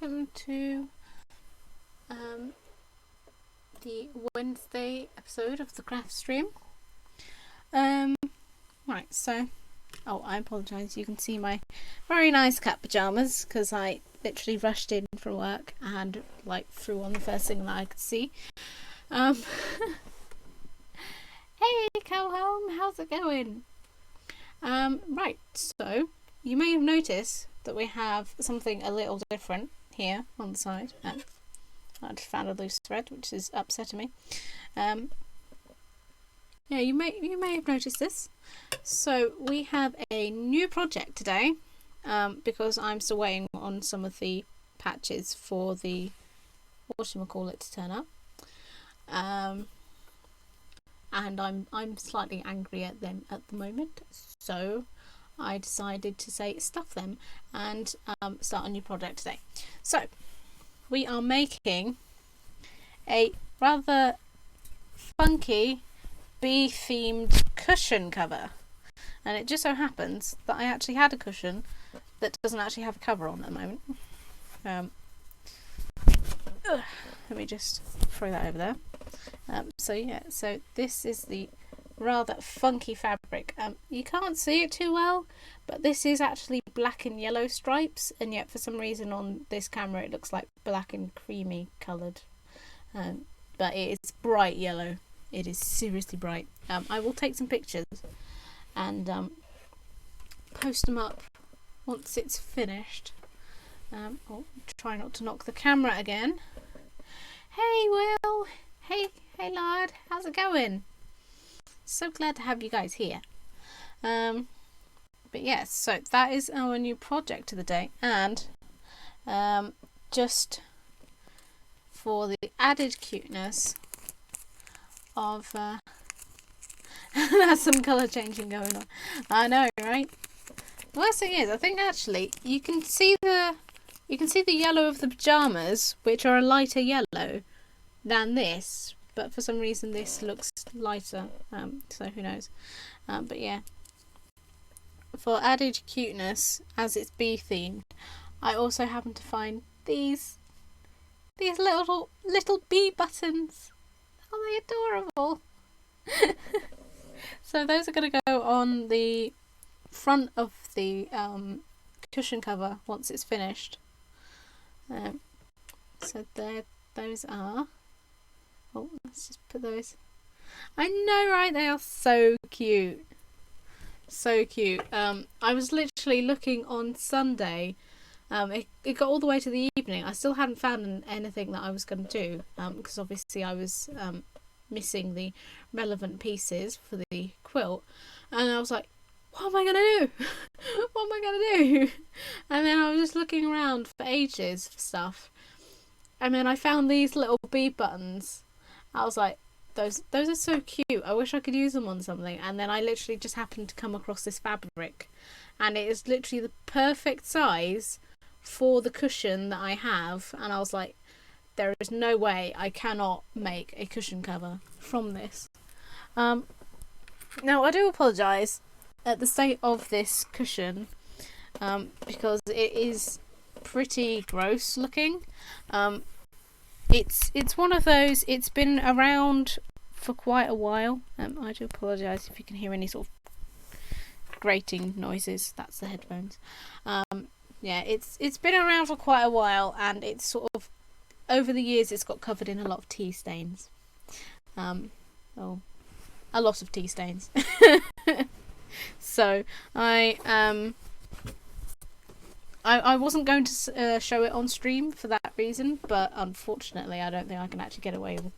welcome to the Wednesday episode of the craft stream. Right, so I apologise, you can see my very nice cat pyjamas because I literally rushed in from work and threw on the first thing that I could see. Hey Cow Home, how's it going? Right, so you may have noticed that we have something a little different here on the side. I just found a loose thread, which is upsetting me. Yeah, you may have noticed this. So we have a new project today, because I'm still waiting on some of the patches for the whatchamacallit to turn up. And I'm slightly angry at them at the moment, so I decided to say stuff them and start a new project today. So we are making a rather funky bee-themed cushion cover, and it just so happens that I actually had a cushion that doesn't actually have a cover on at the moment. Let me just throw that over there. So this is the rather funky fabric. You can't see it too well, but this is actually black and yellow stripes, and yet for some reason on this camera it looks like black and creamy coloured, but it is bright yellow. It is seriously bright. I will take some pictures and post them up once it's finished. Try not to knock the camera again. Hey Will, hey lad, how's it going? So glad to have you guys here. But yes, so that is our new project of the day, and just for the added cuteness of there's some colour changing going on. I know, right? The worst thing is, I think actually you can see the yellow of the pyjamas, which are a lighter yellow than this, but for some reason this looks lighter, so who knows. But yeah, for added cuteness, as it's bee themed, I also happen to find these little bee buttons. Are they adorable? So those are going to go on the front of the cushion cover once it's finished. So there, those are. Oh, let's just put those. I know, right? They are so cute. So cute. I was literally looking on Sunday. It got all the way to the evening. I still hadn't found anything that I was going to do, because obviously I was missing the relevant pieces for the quilt, and I was like, what am I going to do? What am I going to do? And then I was just looking around for ages for stuff, and then I found these little bee buttons. I was like, those are so cute. I wish I could use them on something. And then I literally just happened to come across this fabric, and it is literally the perfect size for the cushion that I have, and I was like, there is no way I cannot make a cushion cover from this. Now I do apologise at the state of this cushion, because it is pretty gross looking. It's one of those, it's been around for quite a while. I do apologise if you can hear any sort of grating noises. That's the headphones. Yeah, it's been around for quite a while, and it's sort of, over the years it's got covered in a lot of tea stains. A lot of tea stains. So I wasn't going to show it on stream for that reason, but unfortunately I don't think I can actually get away with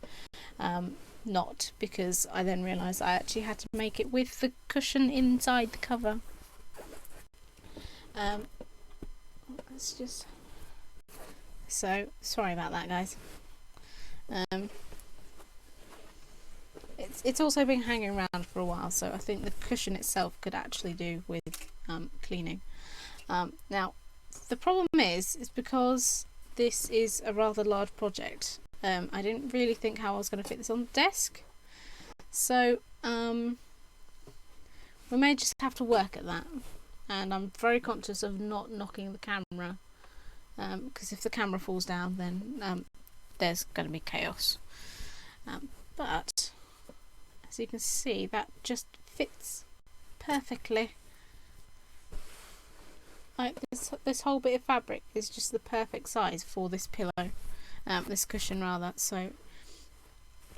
not, because I then realised I actually had to make it with the cushion inside the cover. Let's just... So, sorry about that, guys. It's also been hanging around for a while, so I think the cushion itself could actually do with cleaning. Now, the problem is because this is a rather large project, I didn't really think how I was going to fit this on the desk. So, we may just have to work at that. And I'm very conscious of not knocking the camera because if the camera falls down, then there's going to be chaos. But as you can see, that just fits perfectly. Like this whole bit of fabric is just the perfect size for this pillow, this cushion rather. So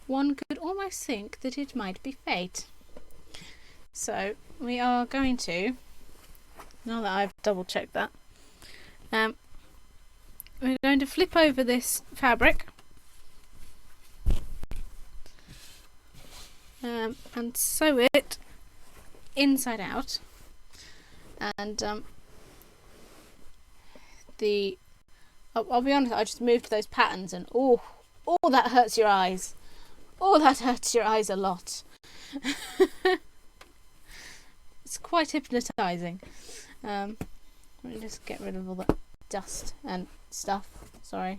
one could almost think that it might be fate. So we are going to, now that I've double checked that, we're going to flip over this fabric and sew it inside out, and I'll be honest, I just moved those patterns and oh that hurts your eyes. Oh, that hurts your eyes a lot. It's quite hypnotising. Let me just get rid of all the dust and stuff. Sorry.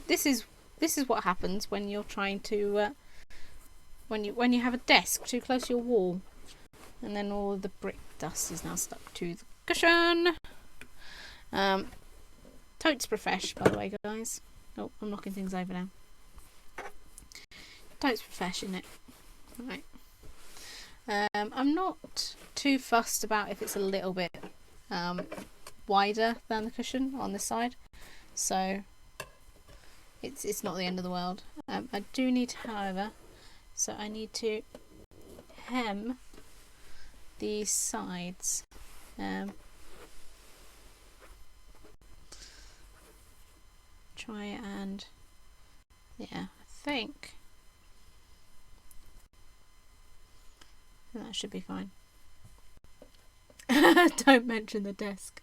This is what happens when you're trying to when you have a desk too close to your wall, and then all of the brick dust is now stuck to the cushion. Totes Profesh, by the way, guys. Oh, I'm knocking things over now. Totes Profesh, isn't it? Right. I'm not too fussed about if it's a little bit wider than the cushion on this side, so it's not the end of the world. I do need, however, so I need to hem these sides. Try and, yeah, I think that should be fine. Don't mention the desk.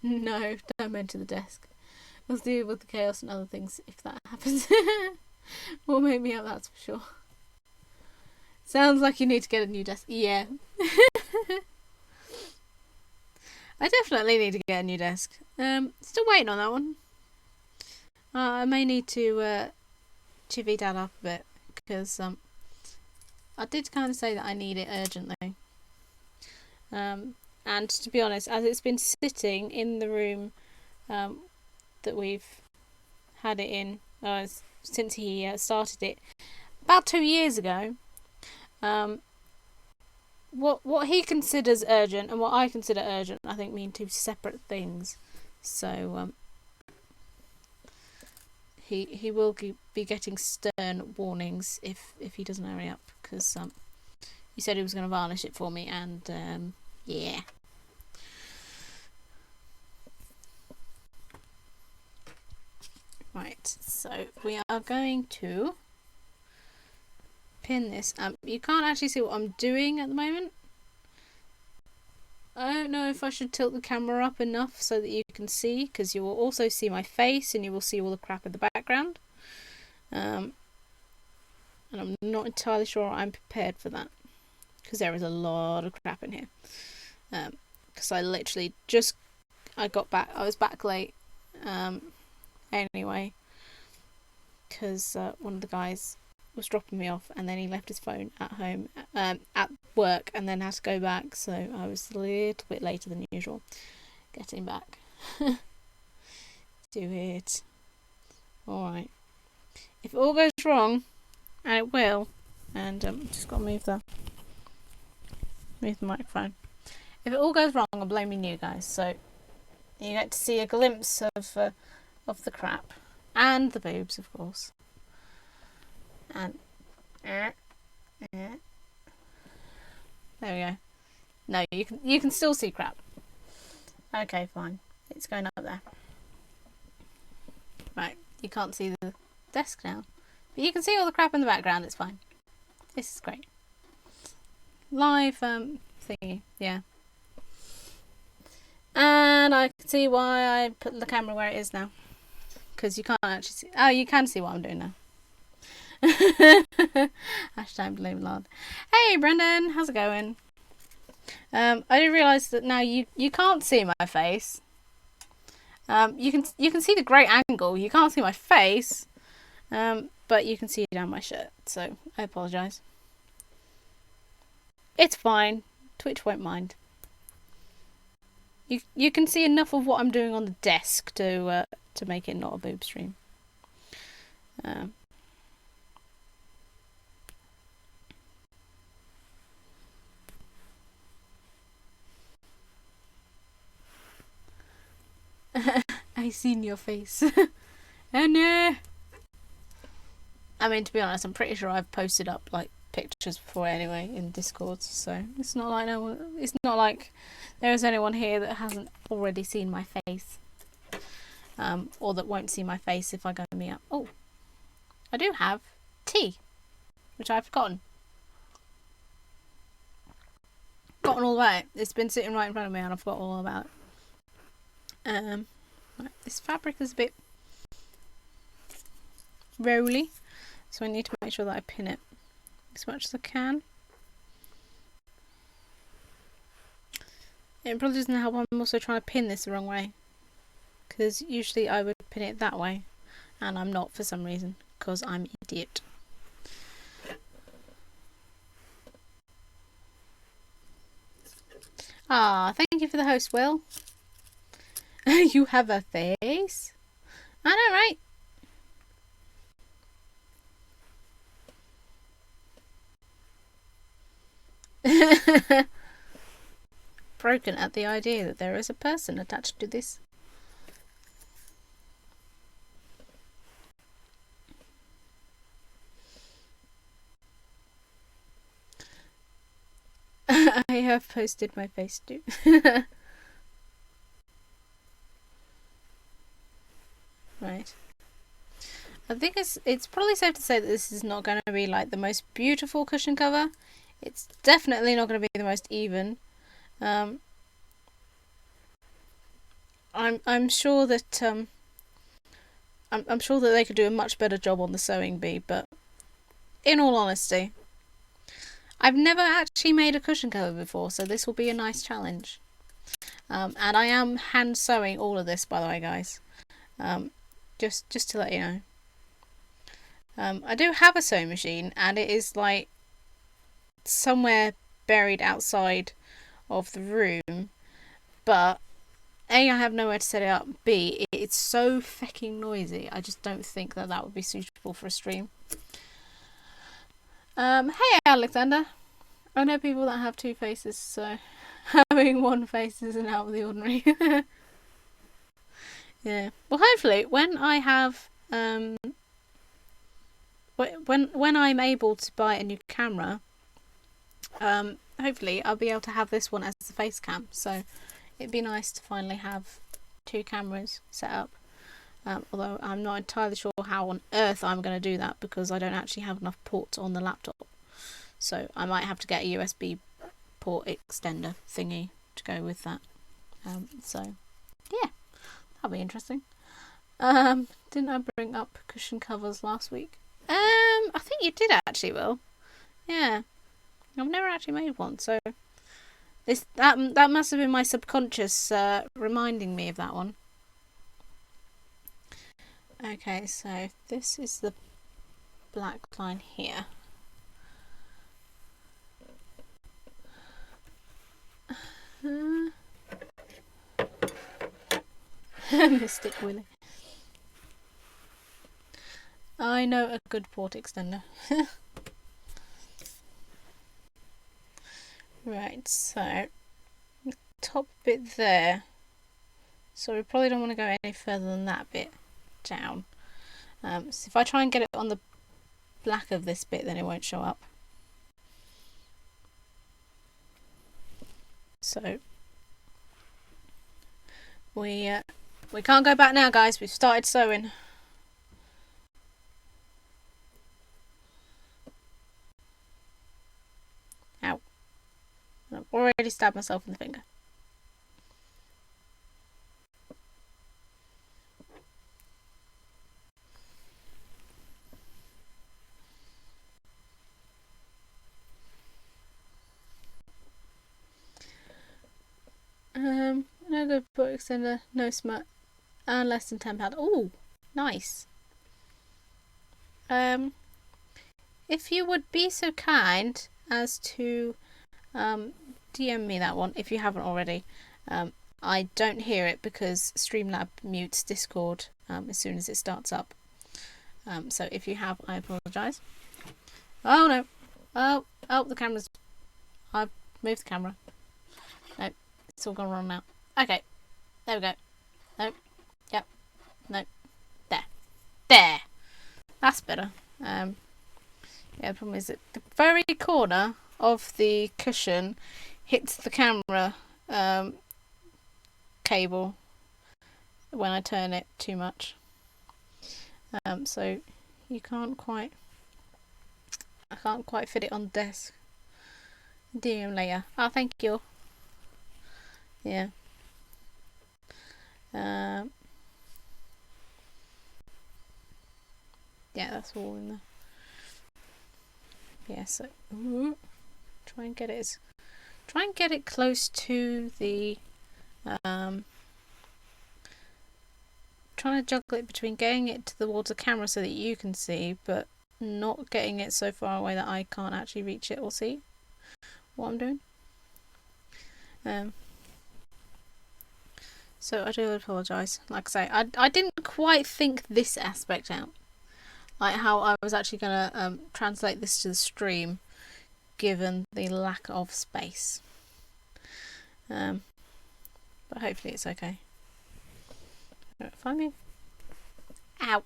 No, don't mention the desk. We'll deal with the chaos and other things if that happens. Will make me up, that's for sure. Sounds like you need to get a new desk. Yeah. I definitely need to get a new desk. Still waiting on that one. I may need to chivvy that up a bit, because I did kind of say that I need it urgently. And to be honest, as it's been sitting in the room that we've had it in since he started it about 2 years ago, what he considers urgent and what I consider urgent, I think, mean two separate things. So he will be getting stern warnings if he doesn't hurry up, because he said he was going to varnish it for me, and yeah. Right, so we are going to pin this. You can't actually see what I'm doing at the moment. I don't know if I should tilt the camera up enough so that you can see, because you will also see my face and you will see all the crap in the background. And I'm not entirely sure I'm prepared for that, because there is a lot of crap in here. Because I literally I got back, I was back late anyway, because one of the guys was dropping me off, and then he left his phone at home at work, and then had to go back, so I was a little bit later than usual getting back. Do it. Alright, if it all goes wrong, and it will, and just got to move the microphone. If it all goes wrong, I'm blaming you guys, so you get to see a glimpse of the crap and the boobs, of course. And there we go. No, you can still see crap. Okay, fine. It's going up there. Right, you can't see the desk now, but you can see all the crap in the background. It's fine. This is great. Live thingy, yeah. And I can see why I put the camera where it is now, because you can't actually see. Oh, you can see what I'm doing now. Hashtag blame Lard. Hey Brendan, how's it going? I didn't realise that now you can't see my face. You can see the great angle. You can't see my face, but you can see down my shirt. So I apologise. It's fine. Twitch won't mind. You can see enough of what I'm doing on the desk to make it not a boob stream. I seen your face. Oh no! I mean, to be honest, I'm pretty sure I've posted up like pictures before anyway in Discord, so it's not like it's not like there's anyone here that hasn't already seen my face, or that won't see my face if I go me up. Oh, I do have tea, which I've forgotten all about it. It's been sitting right in front of me and I forgot all about it. Right, this fabric is a bit rolly, so I need to make sure that I pin it as much as I can. It probably doesn't help I'm also trying to pin this the wrong way, because usually I would pin it that way and I'm not for some reason, because I'm an idiot. Ah, thank you for the host, Will. You have a face? I know, right? Broken at the idea that there is a person attached to this. I have posted my face too. Right. I think it's probably safe to say that this is not going to be like the most beautiful cushion cover. It's definitely not going to be the most even. I'm sure that I'm sure that they could do a much better job on the sewing bee, but in all honesty, I've never actually made a cushion cover before, so this will be a nice challenge. And I am hand sewing all of this, by the way, guys. Just to let you know. I do have a sewing machine, and it is like somewhere buried outside of the room, but A, I have nowhere to set it up. B, it's so fucking noisy. I just don't think that would be suitable for a stream. Hey Alexander. I know people that have two faces, so having one face isn't out of the ordinary. Yeah. Well, hopefully, when I have when I'm able to buy a new camera, hopefully I'll be able to have this one as the face cam. So it'd be nice to finally have two cameras set up. Although I'm not entirely sure how on earth I'm going to do that, because I don't actually have enough ports on the laptop. So I might have to get a USB port extender thingy to go with that. So yeah, that'll be interesting. Didn't I bring up cushion covers last week? I think you did actually, Will. Yeah, I've never actually made one, so that must have been my subconscious reminding me of that one. Okay, so this is the black line here. Mystic Willy. I know a good port extender. Right, so the top bit there. So we probably don't want to go any further than that bit down. So if I try and get it on the black of this bit, then it won't show up. So we can't go back now, guys. We've started sewing. Ow. I've already stabbed myself in the finger. No good port extender, no smut, and less than £10. Oh, nice. If you would be so kind as to DM me that one, if you haven't already. I don't hear it because Streamlab mutes Discord as soon as it starts up. So if you have, I apologise. Oh no! Oh, the camera's... I've moved the camera. No, it's all gone wrong now. Okay, there we go. Nope. Yep. Nope. There. That's better. Yeah, the problem is that the very corner of the cushion hits the camera cable when I turn it too much. So you can't quite... I can't quite fit it on the desk. Do them later. Oh, thank you. Yeah. Yeah, that's all in there. Yeah, so try and get it close to the trying to juggle it between getting it towards the camera so that you can see, but not getting it so far away that I can't actually reach it or see what I'm doing. So I do apologise. Like I say, I didn't quite think this aspect out, like how I was actually going to translate this to the stream, given the lack of space. But hopefully it's okay. If I move... Ow!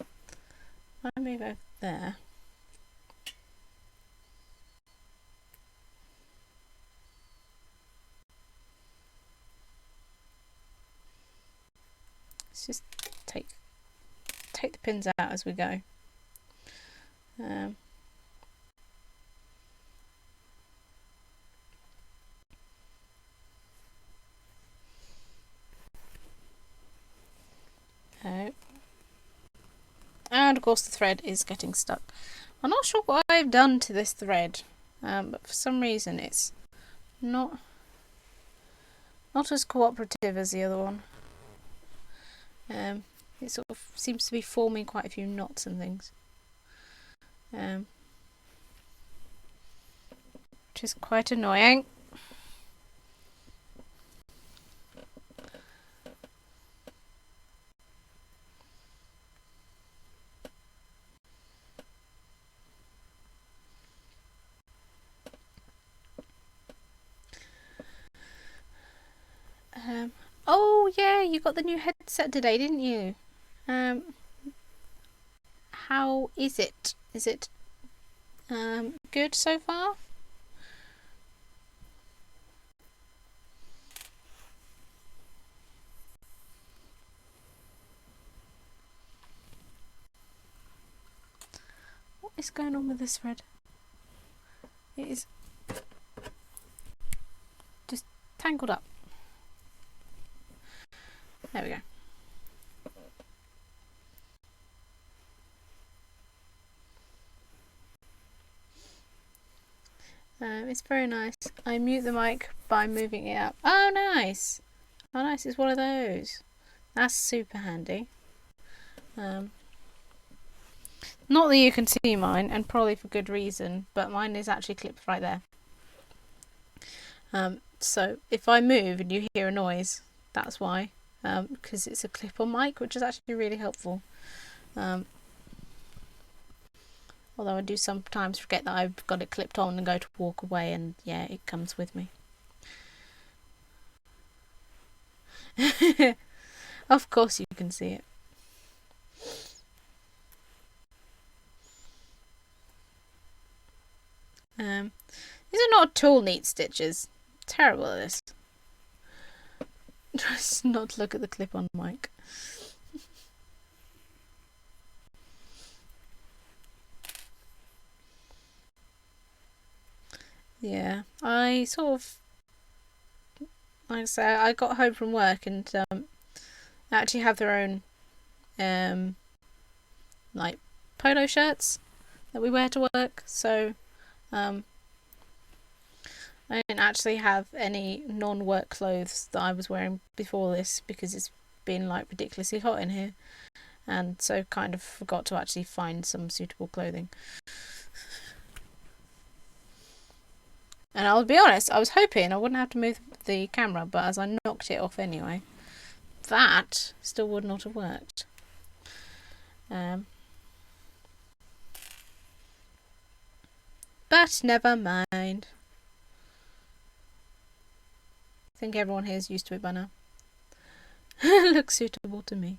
If I move over there... Let's just take the pins out as we go. And of course the thread is getting stuck. I'm not sure what I've done to this thread, but for some reason it's not as cooperative as the other one. It sort of seems to be forming quite a few knots and things, which is quite annoying. Oh yeah, you got the new headset today, didn't you? How is it? Is it good so far? What is going on with this thread? It is just tangled up. There we go. It's very nice. I mute the mic by moving it up. Oh, nice! Oh, nice. It's one of those. That's super handy. Not that you can see mine, and probably for good reason, but mine is actually clipped right there. So if I move and you hear a noise, that's why. Because it's a clip-on mic, which is actually really helpful. Although I do sometimes forget that I've got it clipped on and go to walk away, and yeah, it comes with me. Of course you can see it. These are not at all neat stitches. Terrible at this. Just not look at the clip-on mic. Yeah, I sort of, like I say, I got home from work and they actually have their own like polo shirts that we wear to work, so I didn't actually have any non-work clothes that I was wearing before this because it's been like ridiculously hot in here, and so kind of forgot to actually find some suitable clothing. And I'll be honest, I was hoping I wouldn't have to move the camera, but as I knocked it off anyway, that still would not have worked. But never mind. I think everyone here is used to it by now. Looks suitable to me.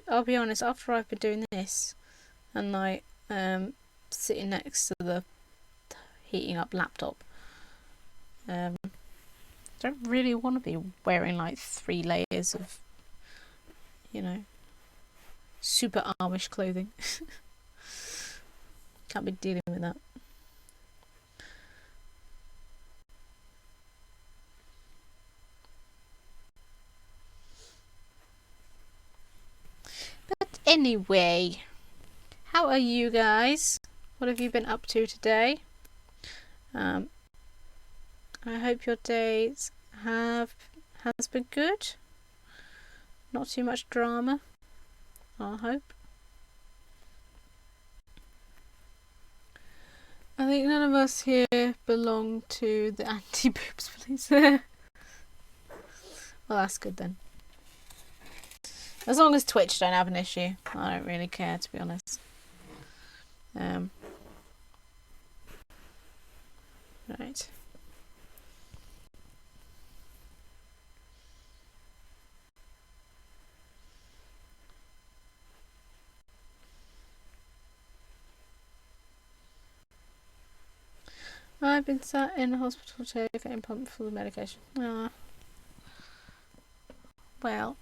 I'll be honest, after I've been doing this and like sitting next to the heating up laptop, don't really want to be wearing like 3 layers of, you know, super Amish clothing. Can't be dealing with that. But anyway, how are you guys? What have you been up to today? I hope your days has been good. Not too much drama, I hope. I think none of us here belong to the anti-boobs police. Well, that's good then. As long as Twitch don't have an issue, I don't really care, to be honest. Right. I've been sat in the hospital chair getting pumped for the medication. Well,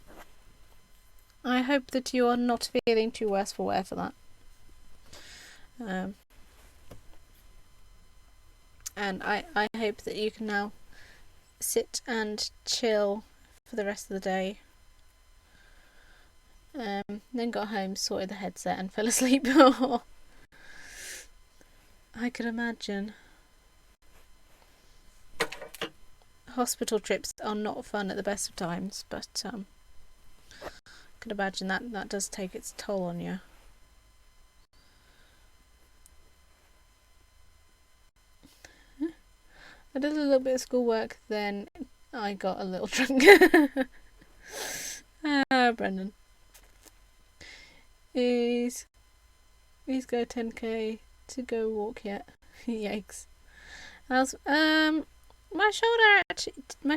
I hope that you are not feeling too worse for wear for that. And I hope that you can now sit and chill for the rest of the day. Then got home, sorted the headset and fell asleep. I could imagine. Hospital trips are not fun at the best of times, but I could imagine that does take its toll on you. I did a little bit of schoolwork, then I got a little drunk. Brendan. He's got 10k to go walk yet. Yikes. My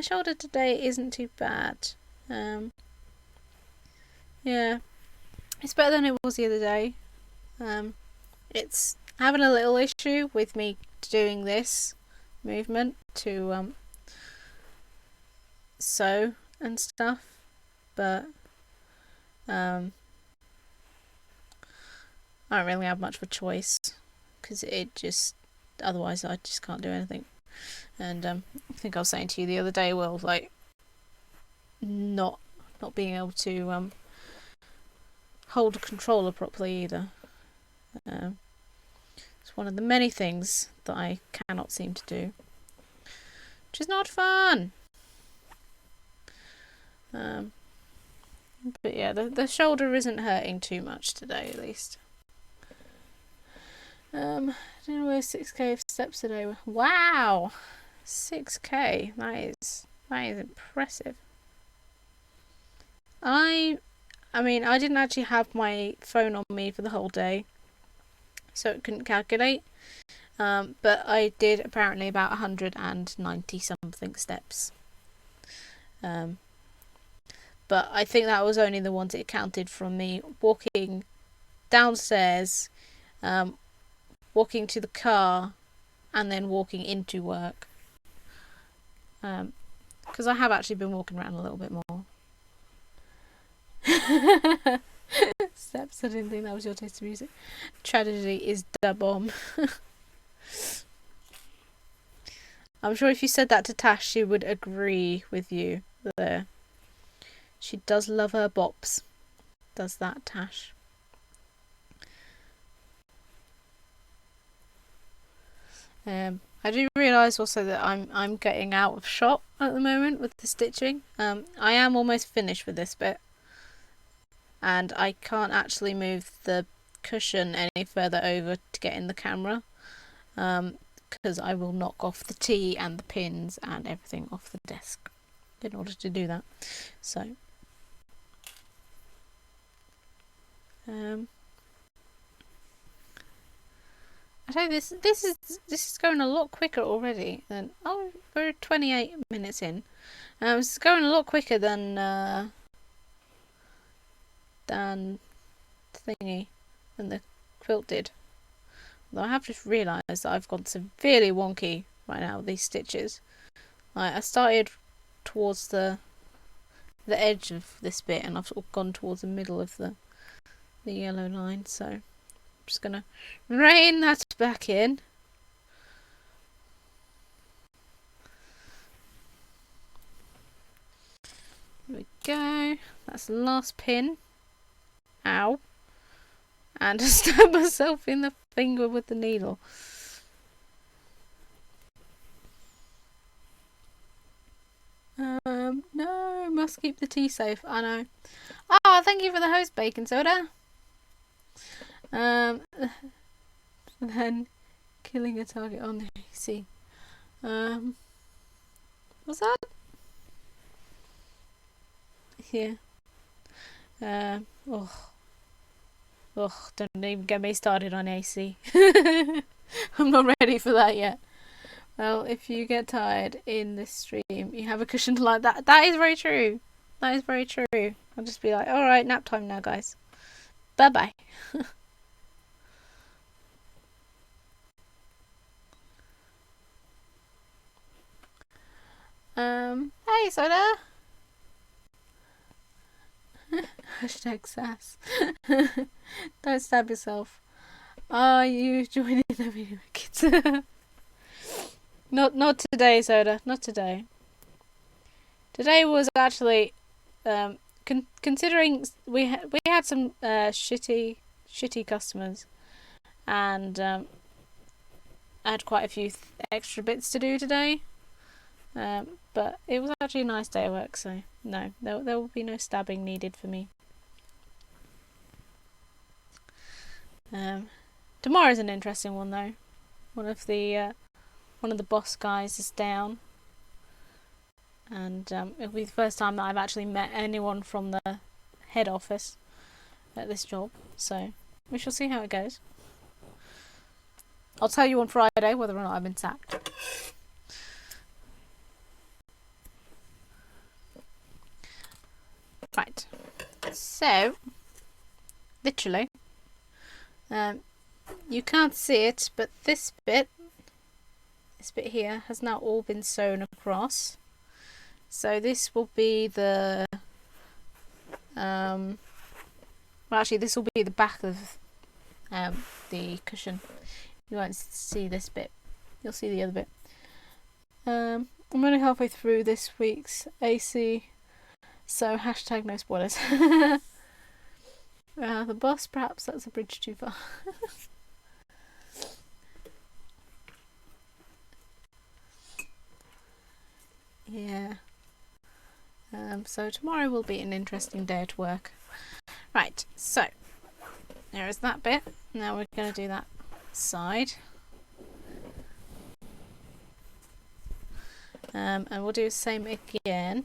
shoulder today isn't too bad. Yeah, it's better than it was the other day. It's having a little issue with me doing this movement to sew and stuff, but I don't really have much of a choice because otherwise I just can't do anything. And I think I was saying to you the other day, well, like not being able to hold a controller properly either. It's one of the many things that I cannot seem to do, which is not fun. But yeah, the shoulder isn't hurting too much today, at least. I don't know, 6k steps a day. Wow, 6k. That is impressive. I mean, I didn't actually have my phone on me for the whole day, so it couldn't calculate. But I did apparently about 190 something steps. But I think that was only the ones it counted from me walking downstairs, walking to the car, and then walking into work. Because I have actually been walking around a little bit more. Steps, I didn't think that was your taste of music. Tragedy is da bomb. I'm sure if you said that to Tash, she would agree with you there. She does love her bops. Does that, Tash? I do realise also that I'm getting out of shot at the moment with the stitching. I am almost finished with this bit, and I can't actually move the cushion any further over to get in the camera, because I will knock off the tea and the pins and everything off the desk in order to do that. So I tell you, this is going a lot quicker already than, oh, we're 28 minutes in. It's going a lot quicker than thingy, than the quilt did. Although I have just realised that I've gone severely wonky right now with these stitches. I started towards the edge of this bit, and I've sort of gone towards the middle of the yellow line, so I'm just gonna rein that back in. There we go. That's the last pin. Ow. And I stabbed myself in the finger with the needle. No, must keep the tea safe. I know. Oh, thank you for the host, Bacon Soda. Then killing a target on the AC. What's that? Yeah. Don't even get me started on AC. I'm not ready for that yet. Well, if you get tired in this stream, you have a cushion like that. That is very true. That is very true. I'll just be like, alright, nap time now, guys. Bye-bye. Hey, Soda! Hashtag sass. Don't stab yourself. Are you joining the video, kids? Not today, Soda. Not today. Today was actually, considering we had some shitty customers, and I had quite a few extra bits to do today. But it was actually a nice day at work, so no, there will be no stabbing needed for me. Tomorrow's an interesting one though. One of the boss guys is down, and it'll be the first time that I've actually met anyone from the head office at this job, so we shall see how it goes. I'll tell you on Friday whether or not I've been sacked. Right, so literally, you can't see it, but this bit here has now all been sewn across. So this will be the well, actually this will be the back of the cushion. You won't see this bit, you'll see the other bit. I'm only halfway through this week's AC, so hashtag no spoilers. The boss, perhaps that's a bridge too far. Yeah. So tomorrow will be an interesting day at work. Right, so there is that bit. Now we're going to do that side. And we'll do the same again.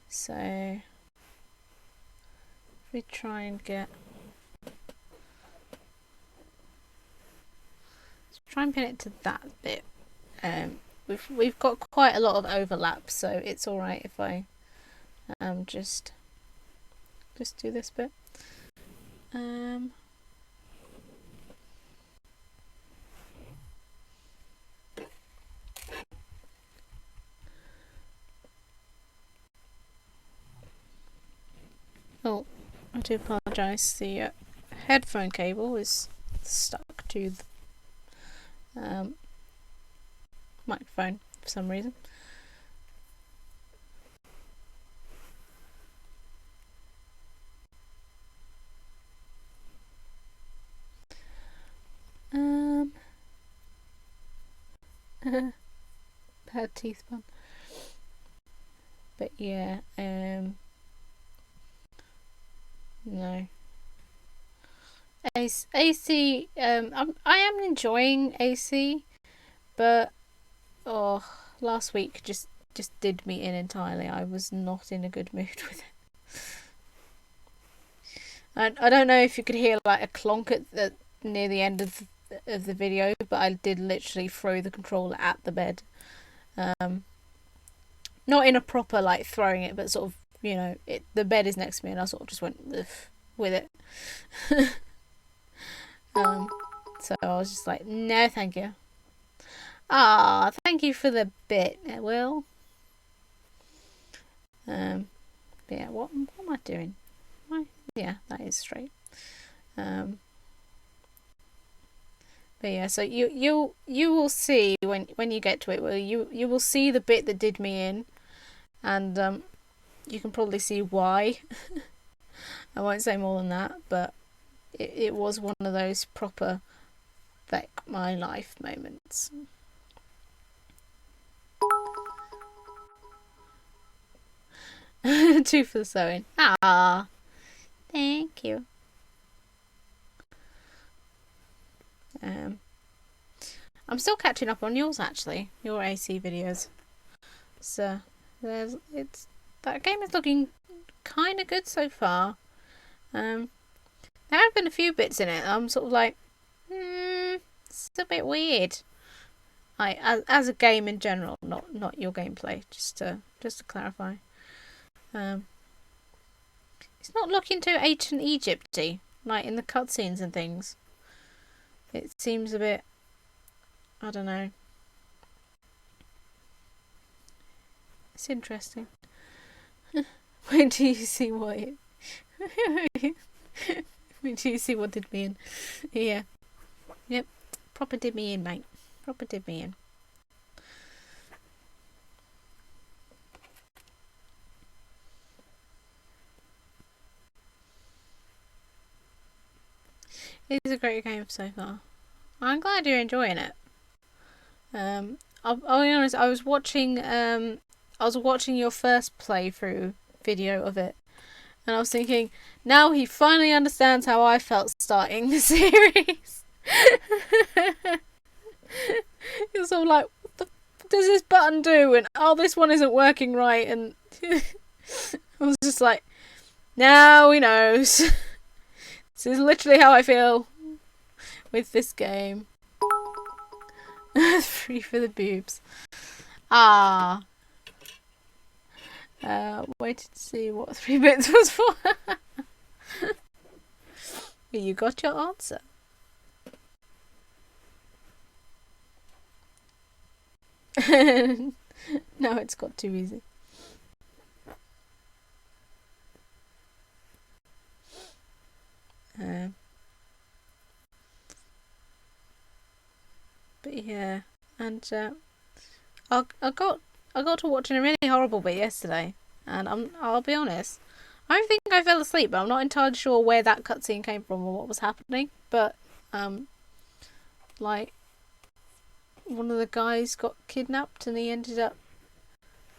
So if we try and get, let's try and pin it to that bit. We've got quite a lot of overlap, so it's all right if I just do this bit. Oh, I do apologise. The headphone cable is stuck to the microphone for some reason. Bad teeth bun. But yeah, no. AC. I am enjoying AC, but last week just did me in entirely. I was not in a good mood with it. I don't know if you could hear like a clonk near the end of the video, but I did literally throw the controller at the bed. Not in a proper like throwing it, but sort of, you know, the bed is next to me and I sort of just went with it. So I was just like, no thank you. Ah, thank you for the bit, Will. But yeah, what am I doing? Yeah, that is straight. But yeah, so you will see when you get to it, Will, you will see the bit that did me in, and you can probably see why. I won't say more than that, but it was one of those proper like my life moments. Two for the sewing. Ah, thank you. I'm still catching up on yours actually, your AC videos. So that game is looking kind of good so far. There have been a few bits in it I'm sort of like, it's a bit weird. As a game in general, not your gameplay. Just to clarify, it's not looking too ancient Egypty, like in the cutscenes and things. It seems a bit, I don't know. It's interesting. When do you see what it? When do you see what did me in? Yeah. Yep. Proper did me in, mate. Proper did me in. It's a great game so far. I'm glad you're enjoying it. I'll be honest. I was watching your first playthrough video of it, and I was thinking, now he finally understands how I felt starting the series. It's all like, what the f does this button do? And oh, this one isn't working right. And I was just like, now he knows. This is literally how I feel with this game. 3 for the boobs. Ah. Waited to see what 3 bits was for. You got your answer. No, it's got too easy. But yeah, and I got to watching a really horrible bit yesterday, and I'll be honest, I think I fell asleep, but I'm not entirely sure where that cutscene came from or what was happening. But like one of the guys got kidnapped and he ended up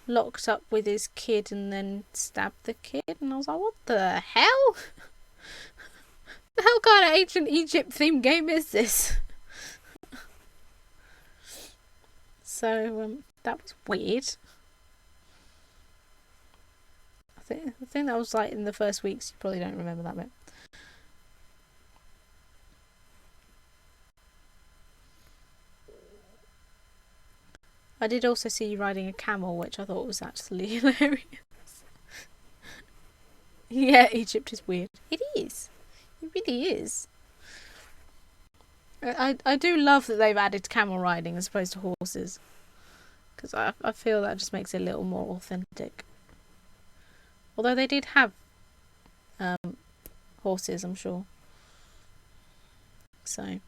locked up with his kid and then stabbed the kid, and I was like, what the hell? The hell kind of ancient Egypt themed game is this? So that was weird. I think that was like in the first weeks. You probably don't remember that bit. I did also see you riding a camel, which I thought was actually hilarious. Yeah, Egypt is weird. It is. It really is. I do love that they've added camel riding as opposed to horses, because I feel that just makes it a little more authentic. Although they did have horses, I'm sure. So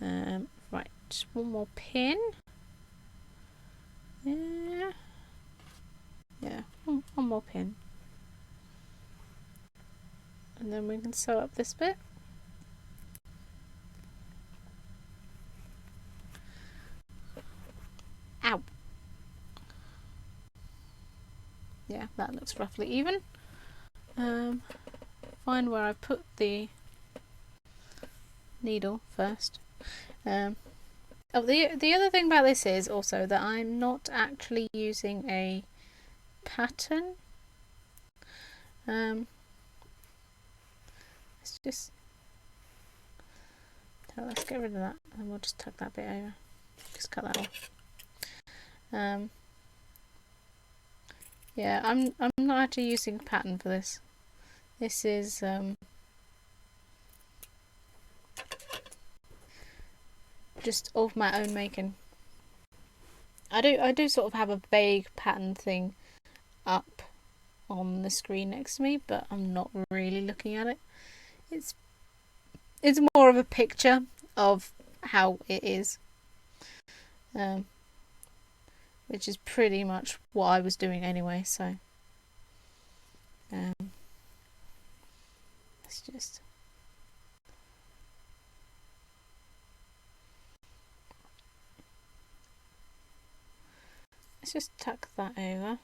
right, just one more pin. Yeah, one more pin, and then we can sew up this bit. Ow. that looks roughly even. Find where I put the needle first. Oh, the other thing about this is also that I'm not actually using a pattern. Let's get rid of that, and we'll just tuck that bit over. Just cut that off. Yeah, I'm not actually using a pattern for this. This is just of my own making. I do sort of have a vague pattern thing up on the screen next to me, but I'm not really looking at it. It's more of a picture of how it is, which is pretty much what I was doing anyway. So let's just tuck that over.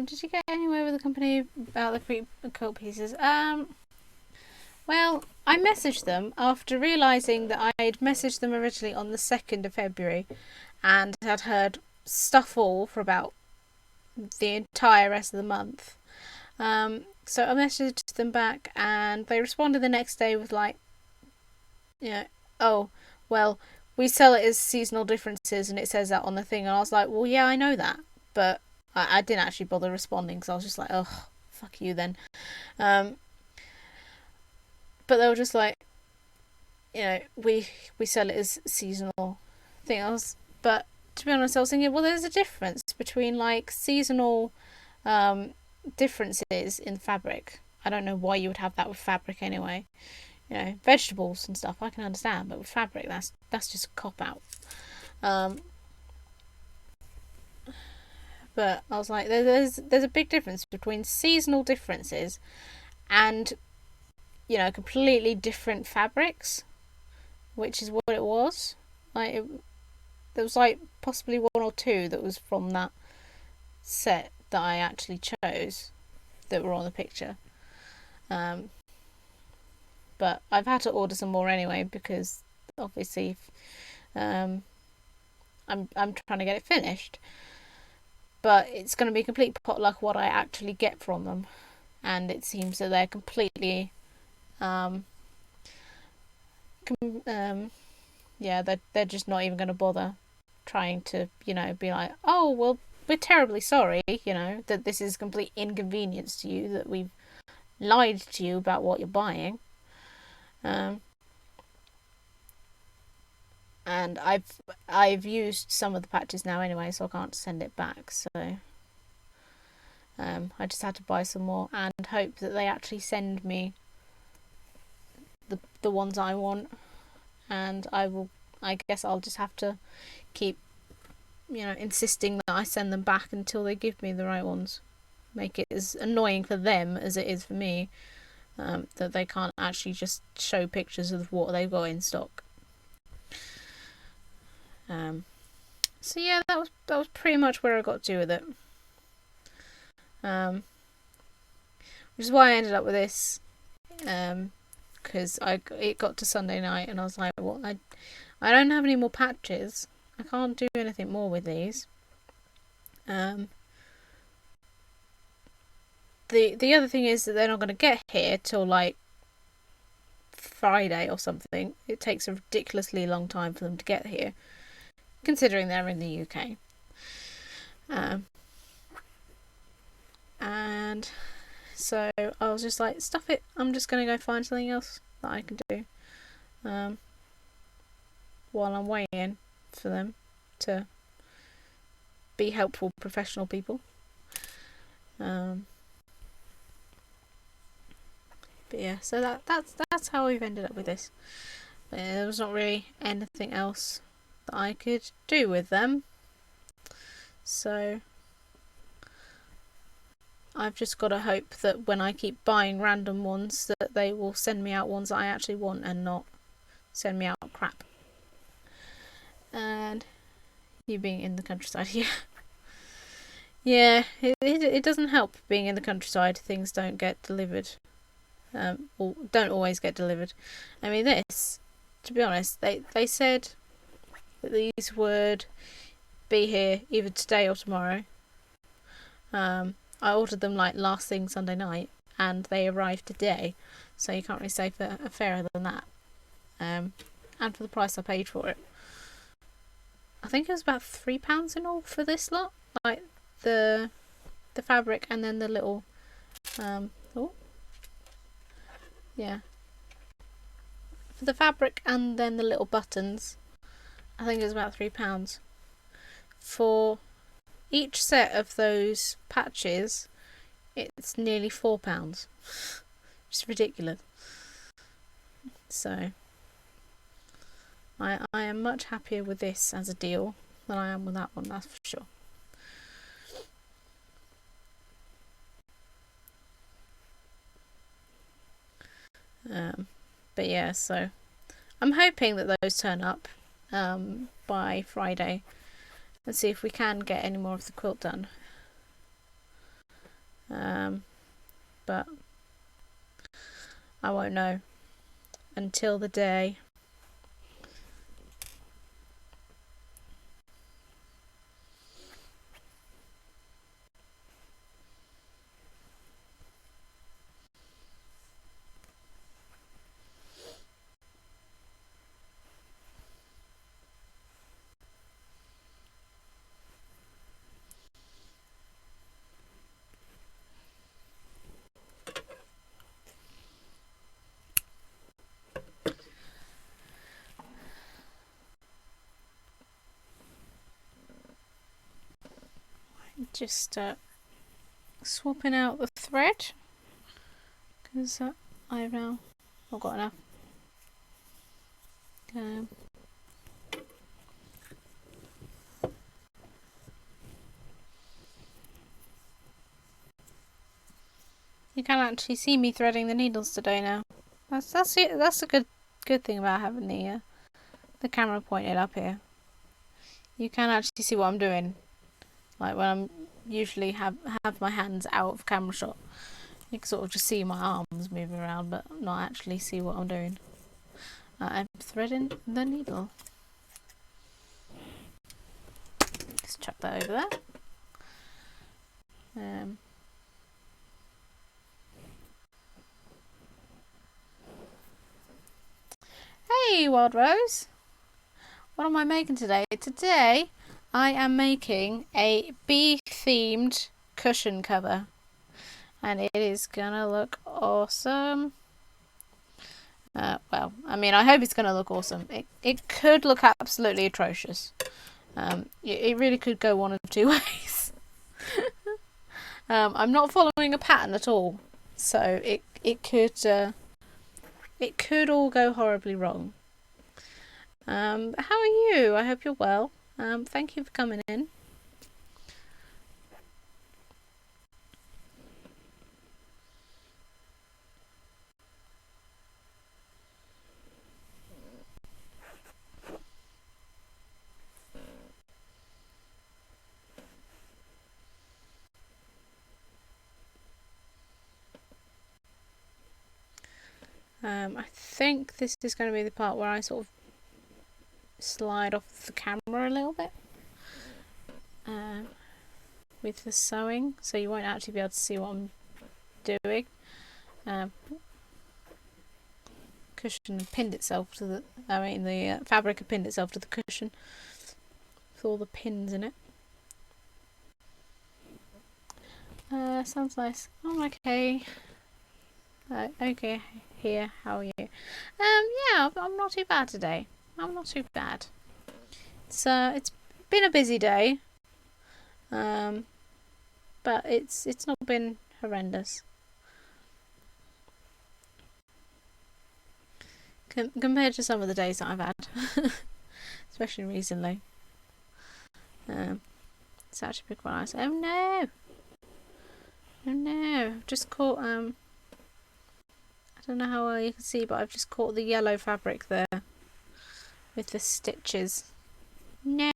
Did you get anywhere with the company about the pre-cut pieces? Well, I messaged them after realising that I had messaged them originally on the 2nd of February and had heard stuff all for about the entire rest of the month. So I messaged them back and they responded the next day with like, oh, well, we sell it as seasonal differences and it says that on the thing. And I was like, well, yeah, I know that, but I didn't actually bother responding because I was just like, oh, fuck you then. But they were just like, we sell it as seasonal things. But to be honest, I was thinking, well, there's a difference between like seasonal differences in fabric. I don't know why you would have that with fabric anyway. Vegetables and stuff I can understand, but with fabric, that's just a cop out. But I was like, there's a big difference between seasonal differences and completely different fabrics, which is what it was. Like there was like possibly one or two that was from that set that I actually chose that were on the picture. But I've had to order some more anyway because obviously I'm trying to get it finished. But it's going to be complete potluck what I actually get from them, and it seems that they're completely they're just not even going to bother trying to be like, oh well, we're terribly sorry that this is complete inconvenience to you, that we've lied to you about what you're buying. And I've used some of the patches now anyway, so I can't send it back. So I just had to buy some more and hope that they actually send me the ones I want. And I guess I'll just have to keep insisting that I send them back until they give me the right ones. Make it as annoying for them as it is for me, that they can't actually just show pictures of what they've got in stock. So yeah, that was pretty much where I got to with it. Which is why I ended up with this, because it got to Sunday night and I was like, well, I don't have any more patches. I can't do anything more with these. The other thing is that they're not going to get here till like Friday or something. It takes a ridiculously long time for them to get here, considering they're in the UK. And so I was just like, stuff it, I'm just going to go find something else that I can do while I'm waiting for them to be helpful professional people. But yeah, so that's how we've ended up with this. There was not really anything else that I could do with them, so I've just got to hope that when I keep buying random ones that they will send me out ones that I actually want and not send me out crap. And you being in the countryside, yeah. Yeah, it doesn't help being in the countryside. Things don't get delivered. Or don't always get delivered. I mean, this, to be honest, they said that these would be here either today or tomorrow. I ordered them like last thing Sunday night, and they arrived today, so you can't really say for fairer than that. And for the price I paid for it, I think it was about £3 in all for this lot, like the fabric and then the little yeah, for the fabric and then the little buttons. I think it was about £3 for each set of those patches. It's nearly £4. It's ridiculous. So I am much happier with this as a deal than I am with that one, that's for sure. But yeah, so I'm hoping that those turn up by Friday and see if we can get any more of the quilt done. But I won't know until the day. Just swapping out the thread because I've now not got enough. You can actually see me threading the needles today now. That's it. That's a good thing about having the camera pointed up here. You can actually see what I'm doing. Like when I'm usually have my hands out of camera shot, you can sort of just see my arms moving around, but not actually see what I'm doing. I'm threading the needle. Just chuck that over there. Hey, Wild Rose! What am I making today? Today, I am making a bee-themed cushion cover. And it is gonna look awesome. Well, I mean, I hope it's gonna look awesome. It could look absolutely atrocious. It really could go one of two ways. I'm not following a pattern at all, so it could all go horribly wrong. How are you? I hope you're well. Thank you for coming in. I think this is going to be the part where I sort of slide off the camera a little bit with the sewing, so you won't actually be able to see what I'm doing. Cushion pinned itself to the, the fabric had pinned itself to the cushion with all the pins in it. Sounds nice. I'm okay. Okay, here. How are you? Yeah, I'm not too bad today. I'm not too bad. It's been a busy day. But it's not been horrendous. Compared to some of the days that I've had, especially recently. It's actually been quite nice. Oh no! Oh no, I've just caught, I don't know how well you can see, but I've just caught the yellow fabric there with the stitches. No!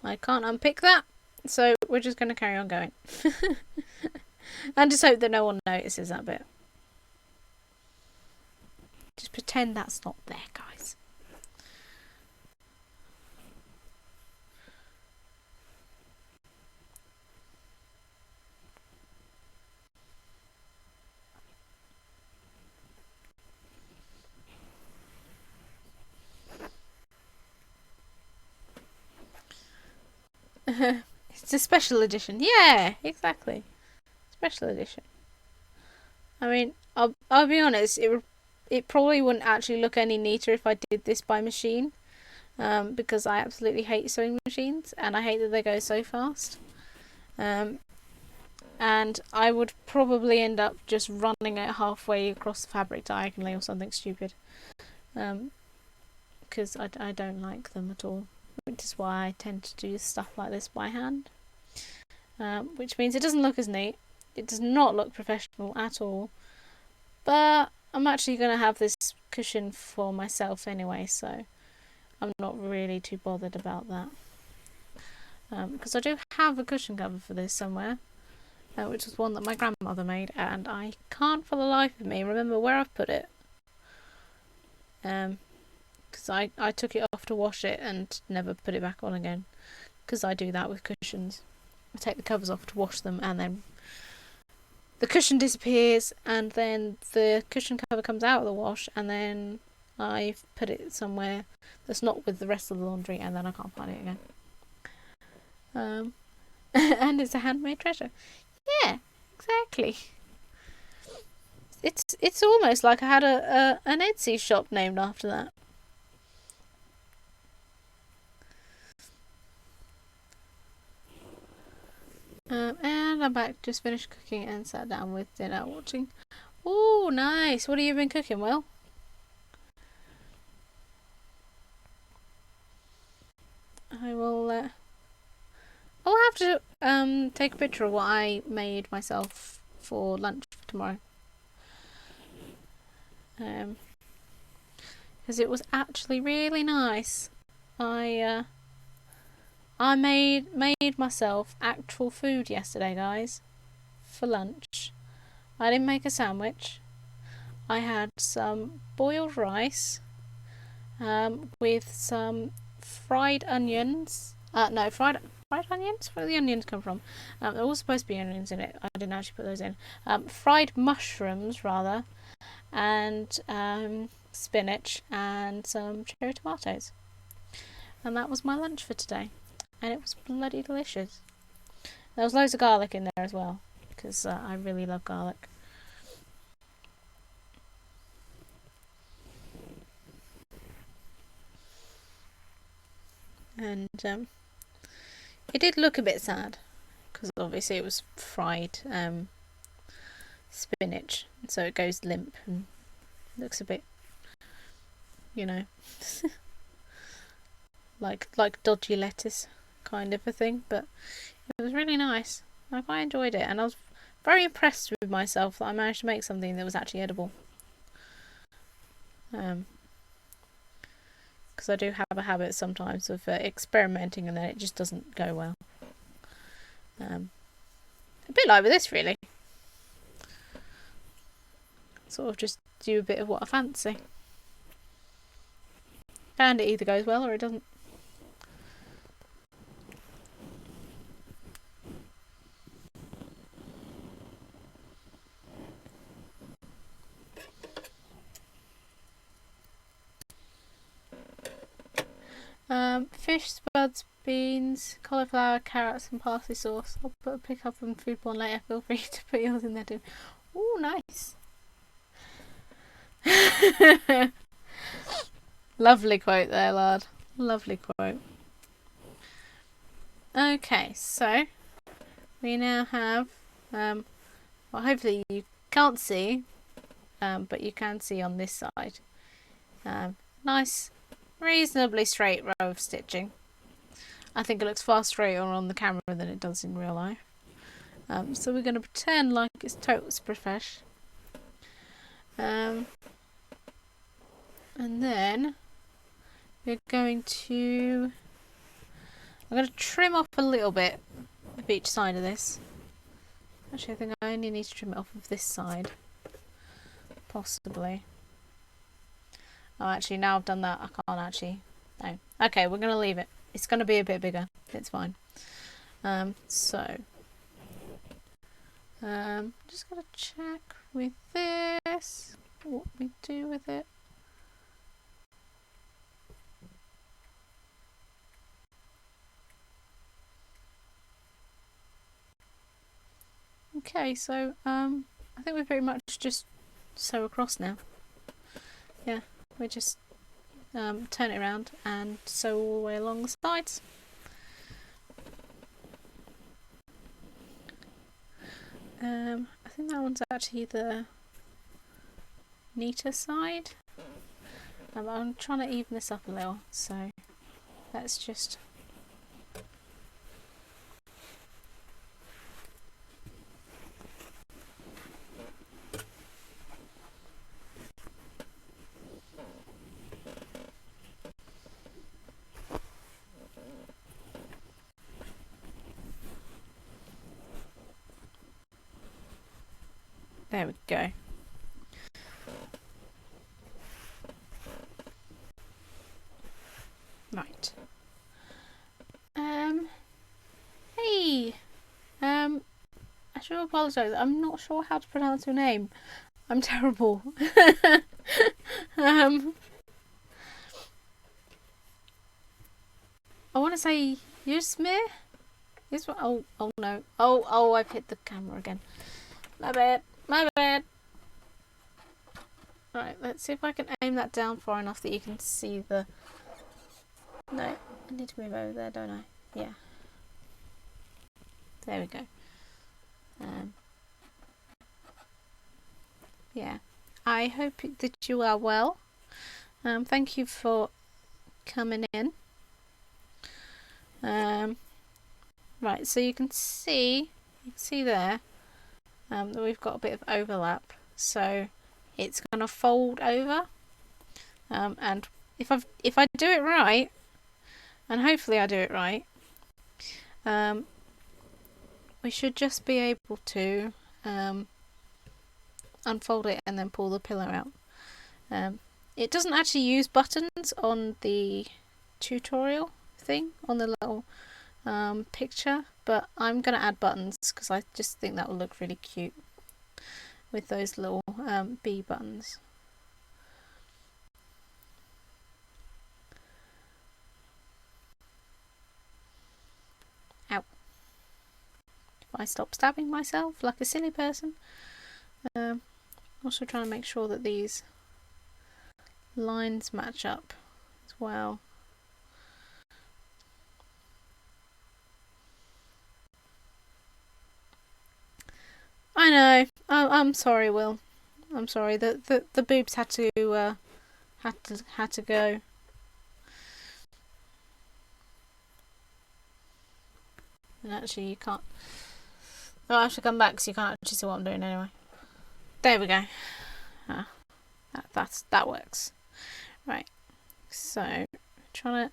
I can't unpick that, so we're just going to carry on going. And just hope that no one notices that bit. Just pretend that's not there, guys. It's a special edition. Yeah, exactly. Special edition. I mean, I'll be honest, it probably wouldn't actually look any neater if I did this by machine. Because I absolutely hate sewing machines and I hate that they go so fast. And I would probably end up just running it halfway across the fabric diagonally or something stupid. Because I don't like them at all. Which is why I tend to do stuff like this by hand. Which means it doesn't look as neat. It does not look professional at all. But I'm actually going to have this cushion for myself anyway, so I'm not really too bothered about that. Because I do have a cushion cover for this somewhere, which was one that my grandmother made, and I can't for the life of me remember where I've put it. Because I took it off to wash it and never put it back on again. Because I do that with cushions. I take the covers off to wash them and then the cushion disappears and then the cushion cover comes out of the wash and then I put it somewhere that's not with the rest of the laundry and then I can't find it again. And it's a handmade treasure. Yeah, exactly. It's almost like I had an Etsy shop named after that. And I'm back, just finished cooking and sat down with dinner watching. Oh, nice. What have you been cooking, Will? I will, I'll have to, take a picture of what I made myself for lunch for tomorrow. Because it was actually really nice. I made myself actual food yesterday, guys, for lunch. I didn't make a sandwich. I had some boiled rice with some fried onions. No, fried onions? Where do the onions come from? There was supposed to be onions in it. I didn't actually put those in. Fried mushrooms, rather, and spinach and some cherry tomatoes. And that was my lunch for today. And it was bloody delicious. There was loads of garlic in there as well, because I really love garlic. And it did look a bit sad, because obviously it was fried spinach, so it goes limp and looks a bit, you know, like dodgy lettuce kind of a thing, but it was really nice. I quite enjoyed it, and I was very impressed with myself that I managed to make something that was actually edible. Because I do have a habit sometimes of experimenting and then it just doesn't go well. A bit like with this, really. Sort of just do a bit of what I fancy. And it either goes well or it doesn't. Fish, spuds, beans, cauliflower, carrots and parsley sauce. I'll put a pick up on Foodborne later. Feel free to put yours in there too. Oh, nice. Lovely quote there, lad. Lovely quote. Okay, so we now have, well, hopefully you can't see, but you can see on this side. Nice, reasonably straight row of stitching. I think it looks far straighter on the camera than it does in real life. So we're going to pretend like it's totes profesh. And then we're going to... I'm going to trim off a little bit of each side of this. Actually, I think I only need to trim it off of this side. Possibly. Oh, actually, now I've done that, I can't actually... No. Okay, we're going to leave it. It's going to be a bit bigger. It's fine. Just got to check with this what we do with it. Okay, so I think we're pretty much just sew across now. Yeah, we just turn it around and sew all the way along the sides. I think that one's actually the neater side. I'm trying to even this up a little, so let's just... There we go. Right. Hey. I should apologise. I'm not sure how to pronounce your name. I'm terrible. I want to say Yusmir. This one. Oh no. Oh, I've hit the camera again. My bad. My bad. Right, let's see if I can aim that down far enough that you can see the... No, I need to move over there, don't I? Yeah. There we go. Yeah. I hope that you are well. Thank you for coming in. Right, so you can see there that we've got a bit of overlap. So it's going to fold over, and if I do it right, and hopefully I do it right, we should just be able to unfold it and then pull the pillow out. It doesn't actually use buttons on the tutorial thing, on the little picture, but I'm going to add buttons because I just think that will look really cute with those little bee buttons. Ow. If I stop stabbing myself like a silly person. Also trying to make sure that these lines match up as well. I know. I'm sorry, Will. I'm sorry. The boobs had to go. And actually, you can't. Oh, I have to come back so you can't actually see what I'm doing anyway. There we go. That works. Right. So, trying to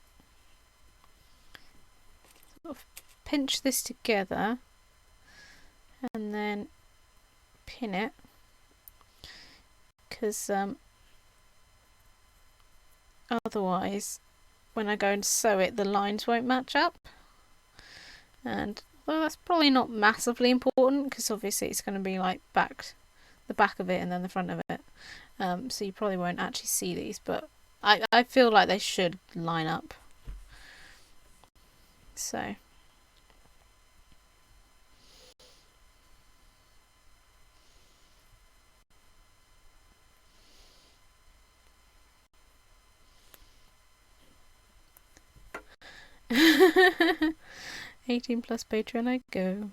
sort of pinch this together and then pin it, because otherwise when I go and sew it the lines won't match up. And well, that's probably not massively important because obviously it's going to be like the back of it and then the front of it, so you probably won't actually see these, but I feel like they should line up. So +18 Patreon I go.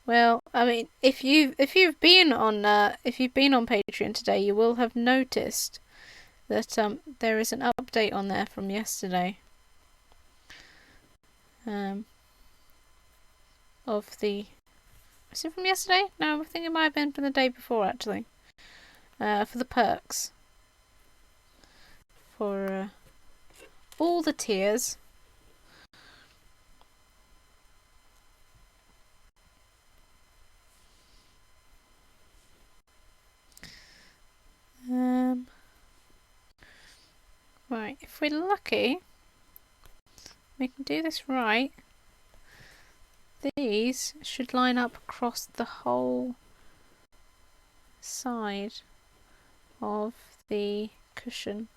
Well, I mean, if you've been on Patreon today, you will have noticed that there is an update on there from yesterday. Of the, was it from yesterday? No, I think it might have been from the day before actually. For the perks, for all the tiers. Right, if we're lucky, we can do this right. These should line up across the whole side of the cushion.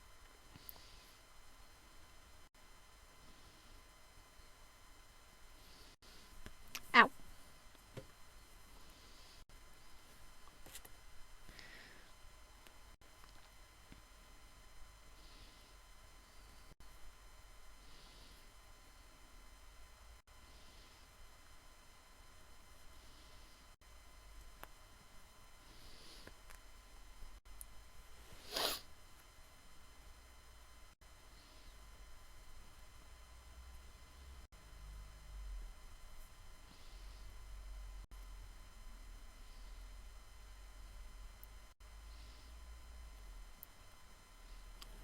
Ow!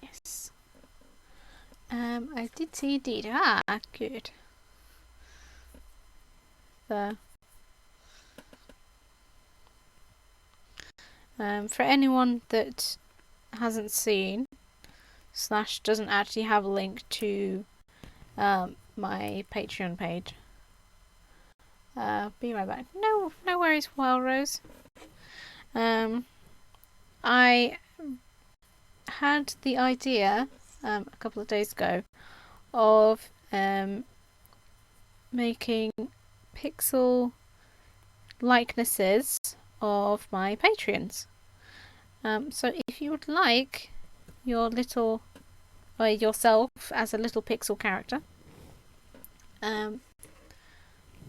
Yes. I did see a deed. Ah, good. There. For anyone that hasn't seen, Slash doesn't actually have a link to my Patreon page. Be right back. No worries, Wild Rose. I had the idea a couple of days ago of making pixel likenesses of my Patreons. So if you would like your little, yourself as a little pixel character,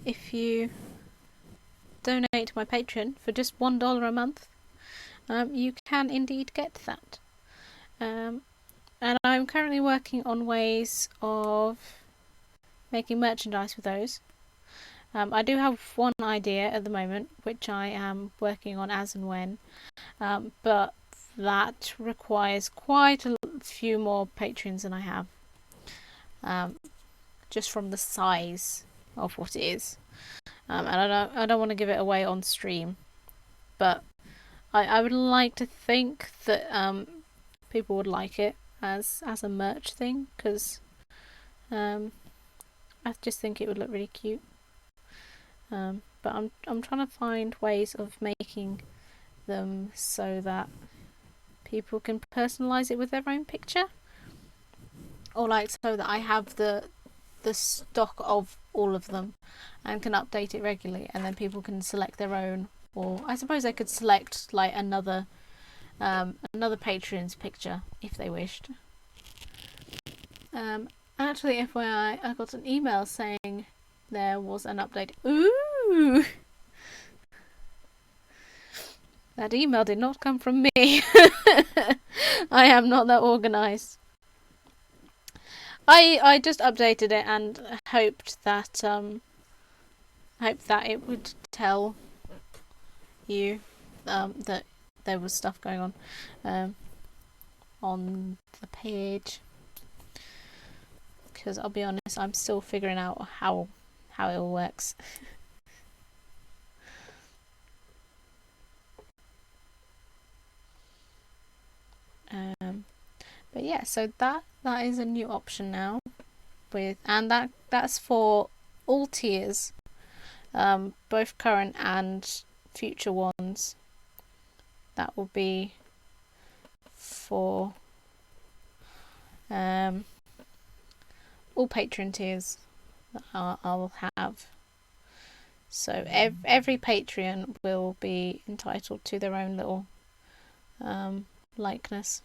if you donate to my Patreon for just $1 a month, you can indeed get that. And I'm currently working on ways of making merchandise with those. I do have one idea at the moment, which I am working on as and when, but that requires quite a few more patrons than I have, just from the size of what it is. And I don't want to give it away on stream, but I would like to think that people would like it as a merch thing, because I just think it would look really cute. But I'm trying to find ways of making them so that people can personalize it with their own picture, or like so that I have the stock of all of them and can update it regularly, and then people can select their own, or I suppose they could select like another patron's picture if they wished. Actually, FYI, I got an email saying there was an update. Ooh! That email did not come from me. I am not that organised. I just updated it and hoped that it would tell you that there was stuff going on the page. Because I'll be honest, I'm still figuring out how it all works. But yeah, so that is a new option now, and that's for all tiers, both current and future ones. That will be for all patron tiers that I'll have. So every Patreon will be entitled to their own little likeness.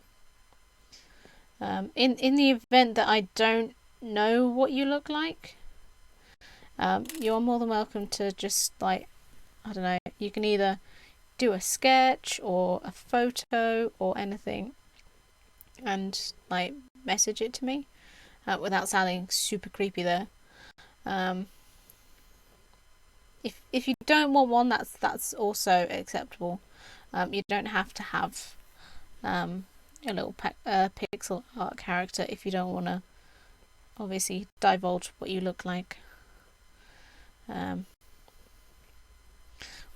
In the event that I don't know what you look like, you're more than welcome to just like I don't know, you can either do a sketch or a photo or anything and like message it to me without sounding super creepy there. If you don't want one, that's also acceptable. You don't have to have a little pixel art character if you don't want to obviously divulge what you look like.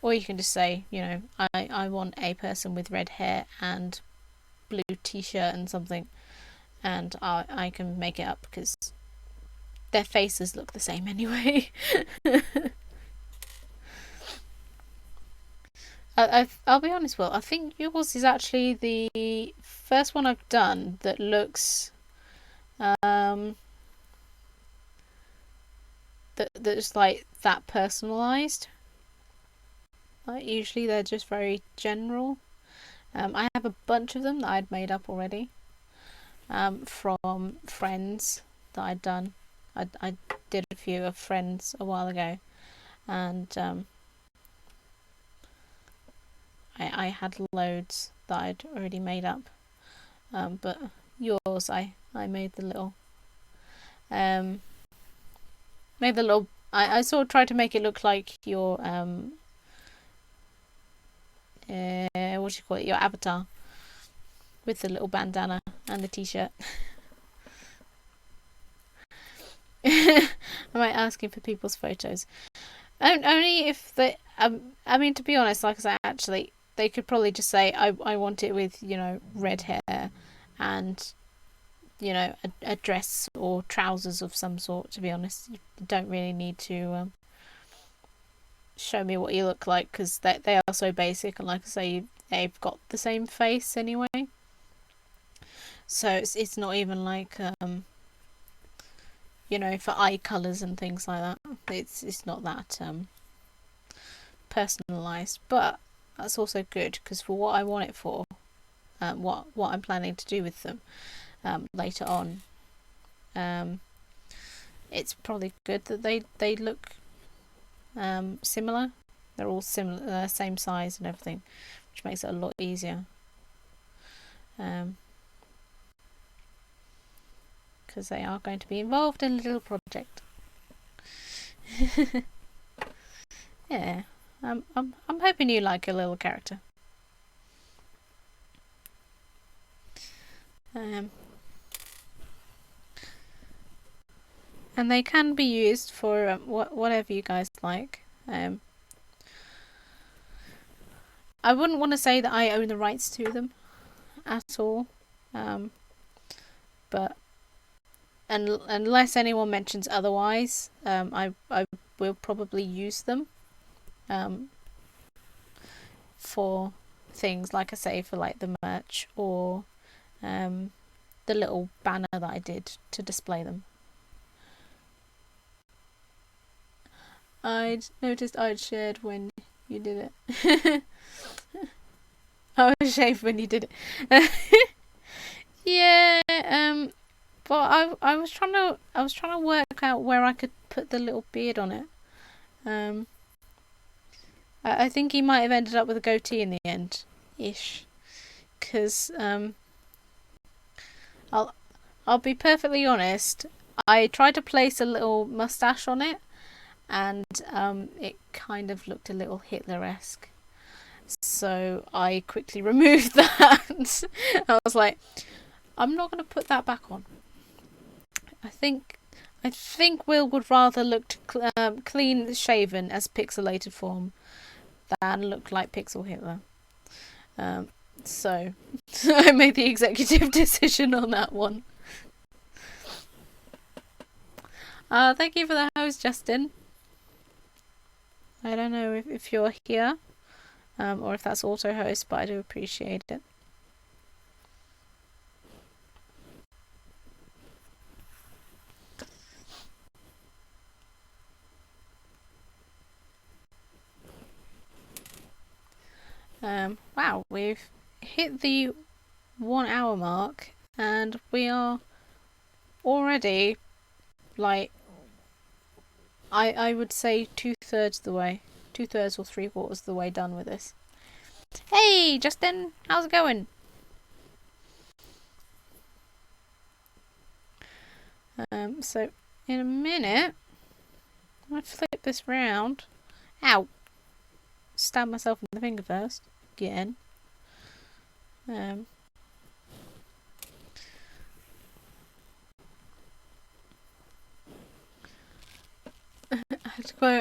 Or you can just say, you know, I want a person with red hair and blue t-shirt and something, and I can make it up because their faces look the same anyway. I'll be honest, Will, I think yours is actually the first one I've done that looks that's like that personalized. Like usually they're just very general. I have a bunch of them that I'd made up already from friends that I'd done. I did a few of friends a while ago, and I had loads that I'd already made up. But yours, I made the little I sort of tried to make it look like your what do you call it, your avatar, with the little bandana and the t-shirt. I might ask him for people's photos. Only if they I mean, to be honest, like I say, actually they could probably just say I want it with, you know, red hair and, you know, a dress or trousers of some sort. To be honest, you don't really need to show me what you look like, because they are so basic, and like I say, they've got the same face anyway, so it's not even like you know, for eye colours and things like that. It's not that personalised, but that's also good, because for what I want it for, what I'm planning to do with them later on, it's probably good that they look similar. They're all similar, same size and everything, which makes it a lot easier. Because they are going to be involved in a little project. Yeah, I'm hoping you like a little character. And they can be used for whatever you guys like. I wouldn't want to say that I own the rights to them at all, but unless anyone mentions otherwise, I will probably use them for things, like I say, for like the merch or the little banner that I did to display them. I'd noticed I'd shared when you did it. I was ashamed when you did it. Yeah, but I was trying to work out where I could put the little beard on it. I think he might have ended up with a goatee in the end, ish. Because I'll be perfectly honest. I tried to place a little mustache on it, and it kind of looked a little Hitler-esque. So I quickly removed that. I was like, I'm not going to put that back on. I think Will would rather look clean shaven as pixelated form than look like Pixel Hitler. So I made the executive decision on that one. Thank you for the host, Justin. I don't know if you're here or if that's auto host, but I do appreciate it. Wow, we've hit the 1 hour mark, and we are already, like, I would say 2/3 the way. 2/3 or 3/4 of the way done with this. Hey, Justin, how's it going? So in a minute, I'm gonna flip this round. Ow! Stab myself in the finger first. Again.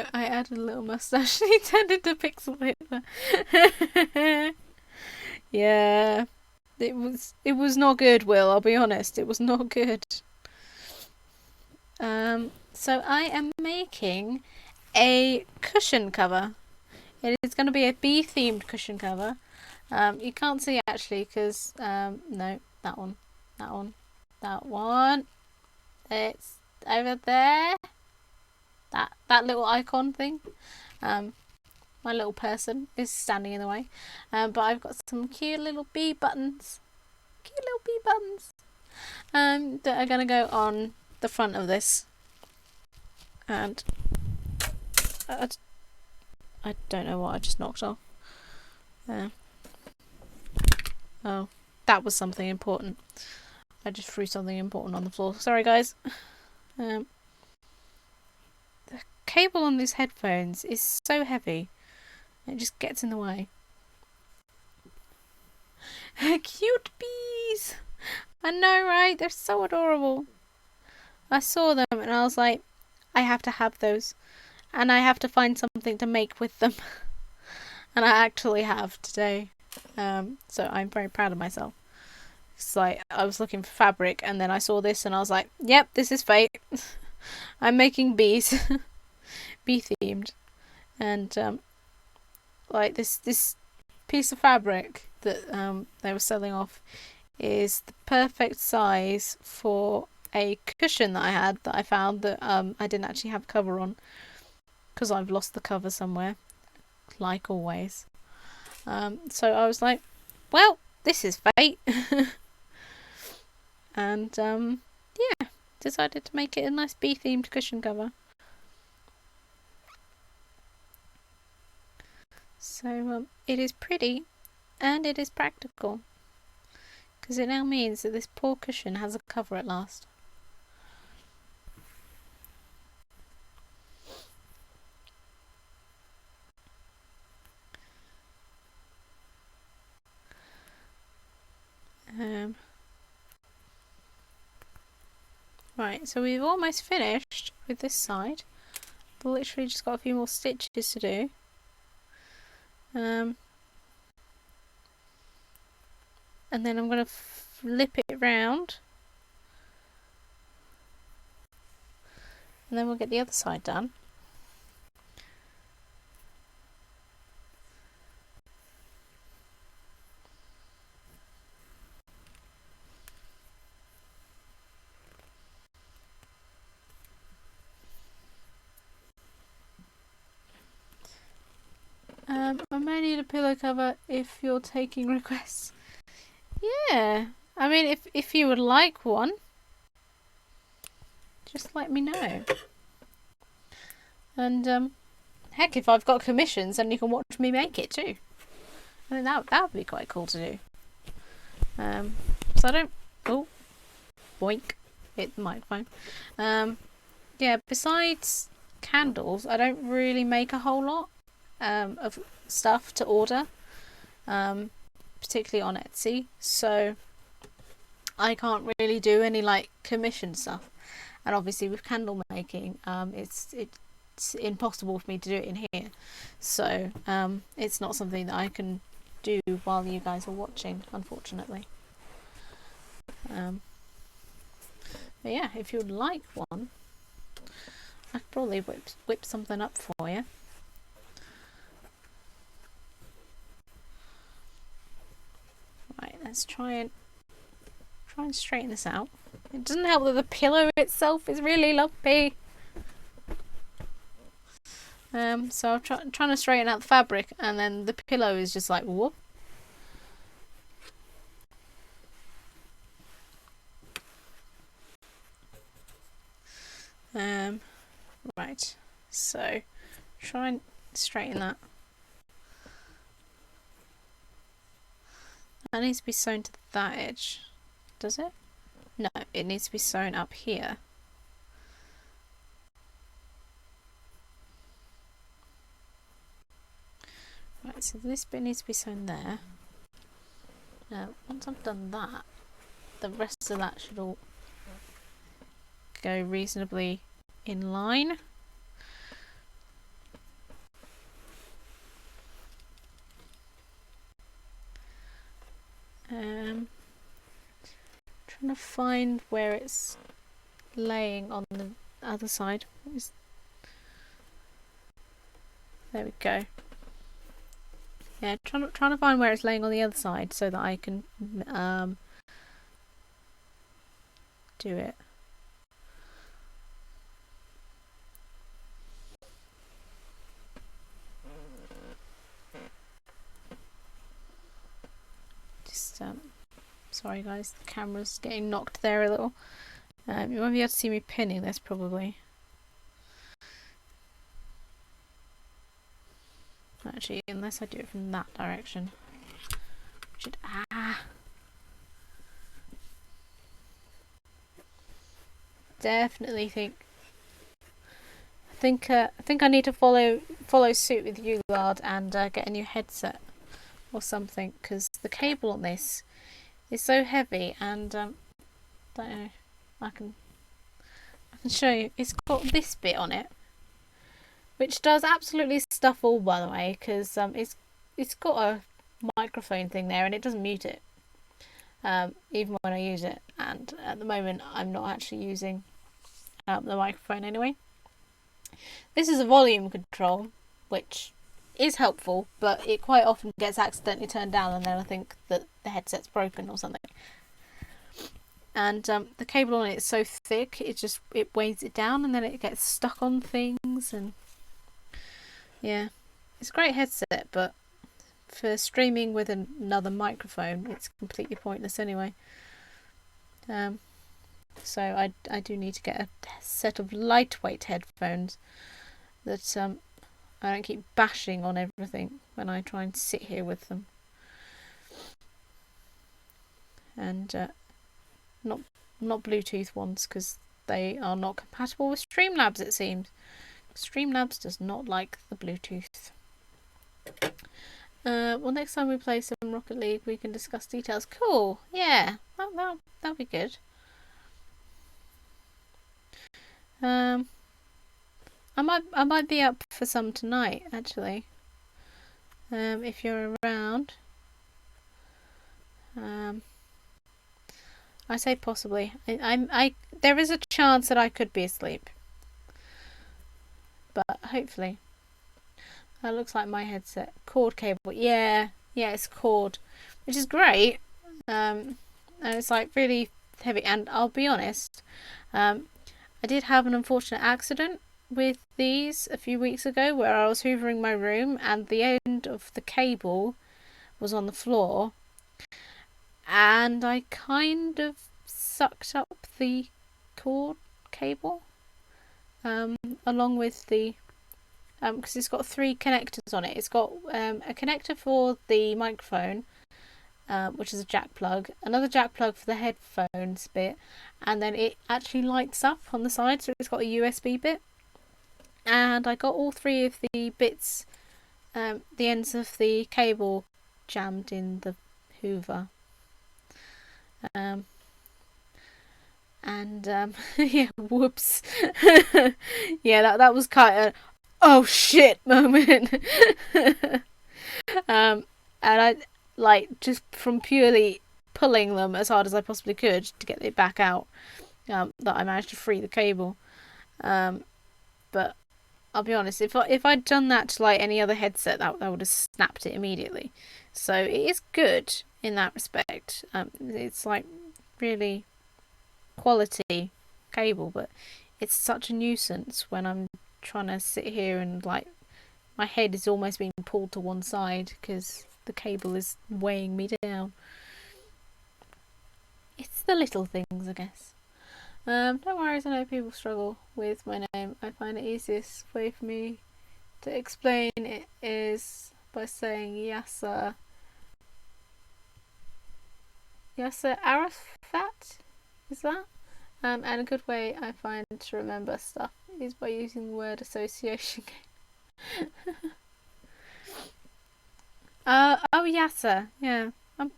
I added a little mustache. He turned into Pixel Hitler. Yeah, it was not good, Will. I'll be honest, it was not good. So I am making a cushion cover. It is going to be a bee-themed cushion cover. You can't see actually because no, that one. It's over there. That little icon thing. My little person is standing in the way. But I've got some cute little bee buttons. That are going to go on the front of this. And I don't know what I just knocked off. Oh, that was something important. I just threw something important on the floor. Sorry, guys. The cable on these headphones is so heavy. It just gets in the way. Cute bees! I know, right? They're so adorable. I saw them and I was like, I have to have those. And I have to find something to make with them. And I actually have today. So I'm very proud of myself. It's like I was looking for fabric and then I saw this and I was like, yep, this is fate. I'm making bees. Bee themed. And like this piece of fabric that they were selling off is the perfect size for a cushion that I had that I found that I didn't actually have a cover on because I've lost the cover somewhere, like always. So I was like, well, this is fate. And yeah, decided to make it a nice bee themed cushion cover. So it is pretty and it is practical because it now means that this poor cushion has a cover at last. Right, so we've almost finished with this side. Literally just got a few more stitches to do. And then I'm going to flip it round. And then we'll get the other side done. I may need a pillow cover if you're taking requests. Yeah, I mean, if you would like one, just let me know. And heck, if I've got commissions, then you can watch me make it too. I think that would be quite cool to do. So I don't. Oh, boink! Hit the microphone. Yeah. Besides candles, I don't really make a whole lot of stuff to order, particularly on Etsy. So I can't really do any like commission stuff. And obviously with candle making, it's impossible for me to do it in here. So it's not something that I can do while you guys are watching, unfortunately. But yeah, if you'd like one, I could probably whip something up for you. Right, let's try and straighten this out. It doesn't help that the pillow itself is really lumpy. So I'm trying to straighten out the fabric, and then the pillow is just like whoop. Right, so try and straighten that. That needs to be sewn to that edge. Does it? No, it needs to be sewn up here. Right, so this bit needs to be sewn there. Now, once I've done that, the rest of that should all go reasonably in line. Trying to find where it's laying on the other side. There we go. Yeah, trying to find where it's laying on the other side so that I can do it. Just sorry guys, the camera's getting knocked there a little. You won't be able to see me pinning this probably. Actually, unless I do it from that direction. Definitely think I need to follow suit with you, Lard, and get a new headset or something, because the cable on this is so heavy, and don't know. I can show you. It's got this bit on it, which does absolutely stuff all, by the way, because it's got a microphone thing there and it doesn't mute it, even when I use it. And at the moment, I'm not actually using the microphone anyway. This is a volume control, which is helpful, but it quite often gets accidentally turned down, and then I think that the headset's broken or something. And the cable on it is so thick, it weighs it down, and then it gets stuck on things. And yeah, it's a great headset, but for streaming with another microphone, it's completely pointless anyway. So I do need to get a set of lightweight headphones that I don't keep bashing on everything when I try and sit here with them. And not Bluetooth ones, because they are not compatible with Streamlabs, it seems. Streamlabs does not like the Bluetooth. Well, next time we play some Rocket League, we can discuss details. Cool. Yeah, that'll be good. I might be up for some tonight, actually. If you're around. I say possibly. There is a chance that I could be asleep, but hopefully. That looks like my headset. Cord cable. Yeah, it's cord, which is great. And it's like really heavy. And I'll be honest, I did have an unfortunate accident with these a few weeks ago, where I was hoovering my room and the end of the cable was on the floor, and I kind of sucked up the cord cable along with the because it's got 3 connectors on it. It's got a connector for the microphone, which is a jack plug, another jack plug for the headphones bit, and then it actually lights up on the side, so it's got a USB bit. And I got all 3 of the bits, the ends of the cable jammed in the Hoover. Yeah, whoops. Yeah, that was kind of oh shit moment. And I just from purely pulling them as hard as I possibly could to get it back out, that I managed to free the cable. But I'll be honest, if I'd done that to like any other headset, that would have snapped it immediately. So it is good in that respect. It's like really quality cable, but it's such a nuisance when I'm trying to sit here and like my head is almost being pulled to one side because the cable is weighing me down. It's the little things, I guess. Don't worry, I know people struggle with my name. I find it easiest way for me To explain it is by saying Yasser Arafat, is that? And a good way I find to remember stuff is by using the word association. Oh, Yasser, yeah. I'm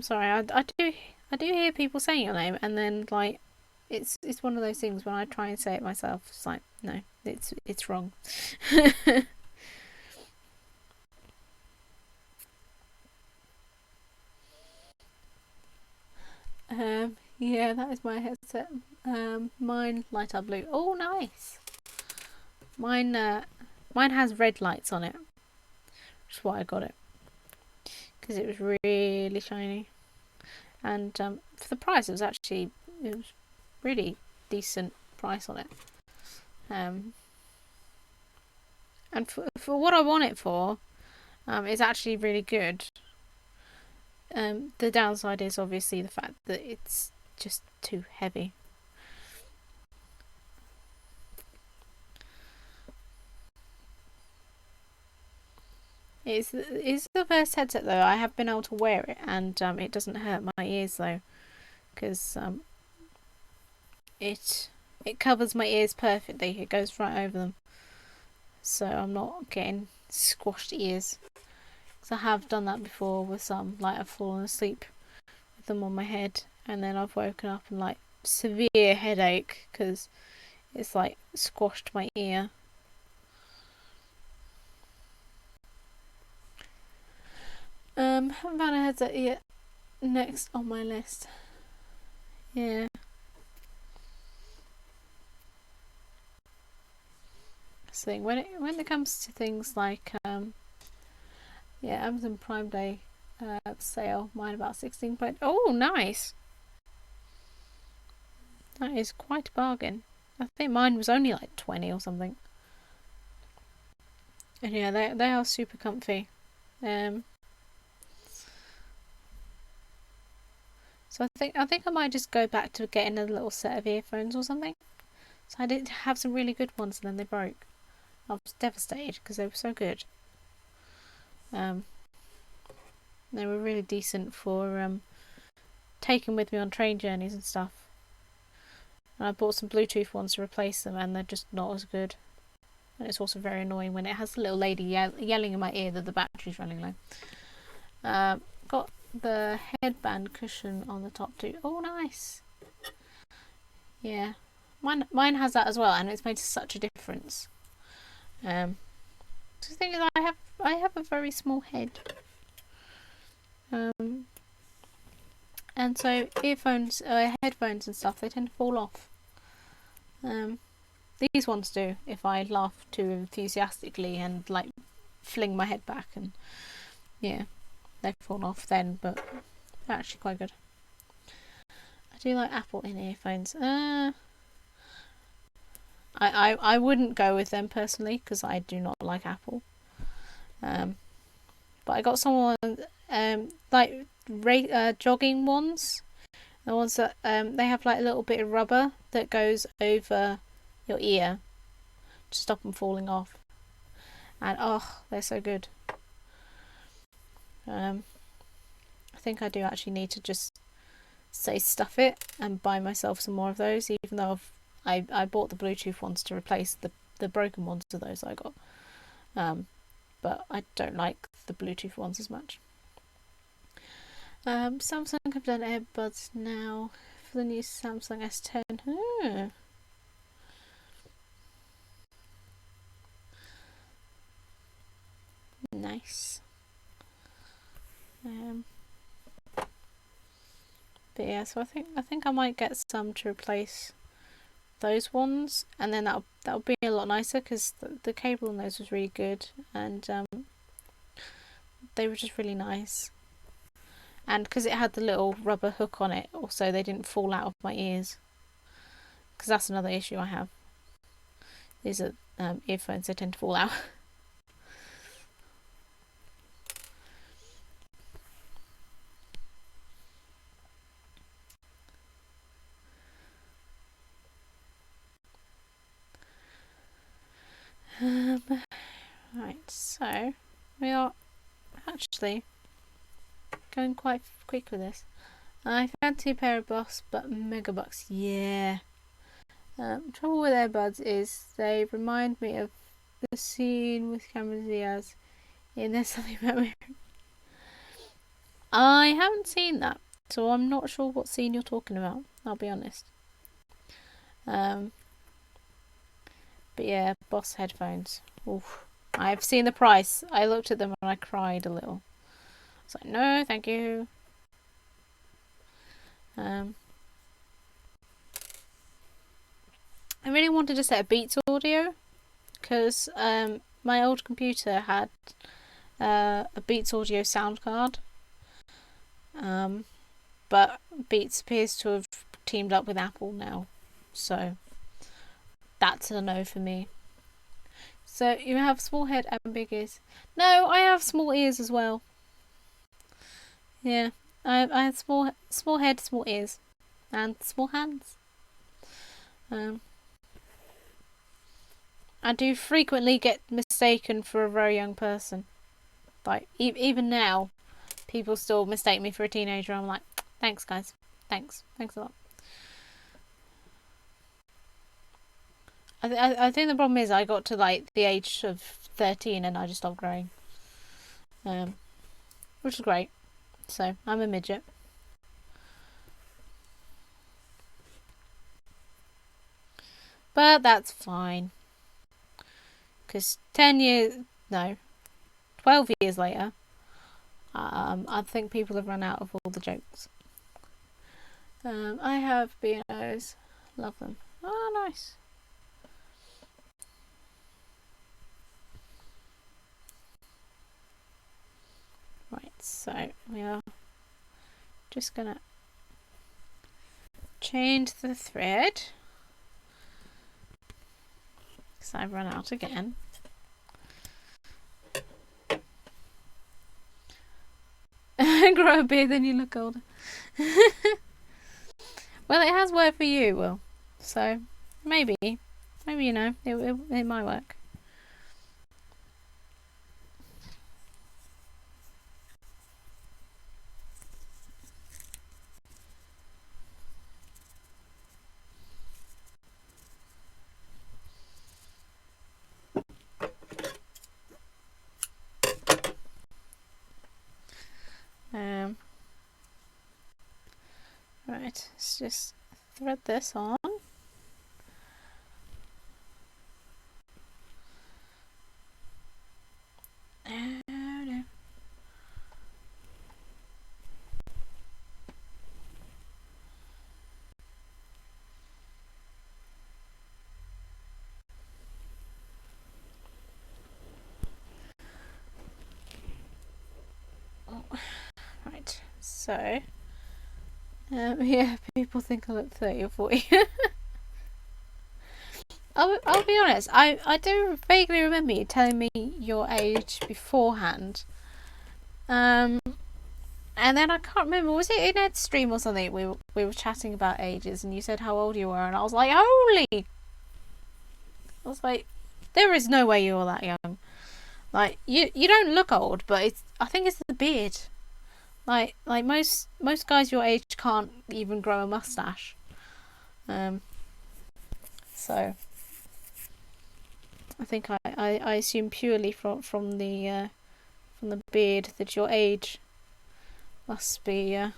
sorry. I do hear people saying your name, and then like, it's one of those things when I try and say it myself. It's like, no, it's wrong. Yeah, that is my headset. Mine light up blue. Oh, nice. Mine has red lights on it, which is why I got it, because it was really shiny, and for the price, it was really decent price on it. And for what I want it for, it's actually really good. The downside is obviously the fact that it's just too heavy. It's the first headset though. I have been able to wear it, and it doesn't hurt my ears though, because it covers my ears perfectly. It goes right over them, so I'm not getting squashed ears. Because I have done that before with some, like I've fallen asleep with them on my head, and then I've woken up and like severe headache because it's like squashed my ear. Haven't found a headset yet. Next on my list. Yeah. So when it comes to things like Amazon Prime Day sale, mine about 16 point. Oh, nice. That is quite a bargain. I think mine was only like 20 or something. And yeah, they are super comfy. So I think I might just go back to getting a little set of earphones or something. So I did have some really good ones and then they broke. I was devastated because they were so good. They were really decent for taking with me on train journeys and stuff. And I bought some Bluetooth ones to replace them, and they're just not as good. And it's also very annoying when it has a little lady yelling in my ear that the battery's running low. Got the headband cushion on the top too. Oh, nice. Yeah, mine has that as well, and it's made such a difference. The thing is, I have a very small head. And so headphones and stuff, they tend to fall off. These ones do if I laugh too enthusiastically and like fling my head back, and yeah, they fall off then, but they're actually quite good. I do like Apple in earphones. I wouldn't go with them personally because I do not like Apple. But I got someone like jogging ones. The ones that they have like a little bit of rubber that goes over your ear to stop them falling off. And oh, they're so good. I think I do actually need to just say stuff it and buy myself some more of those, even though I bought the Bluetooth ones to replace the broken ones of those I got. But I don't like the Bluetooth ones as much. Samsung have done earbuds now for the new Samsung S10. Nice. But yeah, so I think I might get some to replace those ones, and then that'll be a lot nicer because the cable on those was really good, and they were just really nice. And because it had the little rubber hook on it, also they didn't fall out of my ears. Because that's another issue I have. These are earphones, they tend to fall out. So we are actually going quite quick with this. I fancy a pair of Boss, but Megabucks, yeah. Trouble with earbuds is they remind me of the scene with Cameron Diaz in There's Something About Mary. I haven't seen that, so I'm not sure what scene you're talking about, I'll be honest. But yeah, Boss headphones. Oof. I've seen the price. I looked at them and I cried a little. I was like, no, thank you. I really wanted a set of Beats audio because my old computer had a Beats audio sound card, but Beats appears to have teamed up with Apple now, so that's a no for me. So you have small head and big ears. No, I have small ears as well. Yeah, I have small head, small ears, and small hands. I do frequently get mistaken for a very young person. Like, even now, people still mistake me for a teenager. I'm like, thanks, guys. Thanks a lot. I think the problem is I got to like the age of 13 and I just stopped growing. Which is great. So, I'm a midget. But that's fine. Because 12 years later, I think people have run out of all the jokes. I have B&Os. Love them. Oh, nice. Right, so we are just gonna change the thread because I've run out again. Grow a beard, then you look older. Well, it has worked for you, Will. So maybe you know it might work. Right, let's just thread this on. No. Right, so yeah, people think I look 30 or 40. I'll be honest, I do vaguely remember you telling me your age beforehand. And then I can't remember, was it in Ed's stream or something? We were chatting about ages and you said how old you were and I was like, holy! I was like, there is no way you're that young. Like, you don't look old, but I think it's the beard. Like most guys your age can't even grow a mustache. So I think I assume purely from the beard that your age must be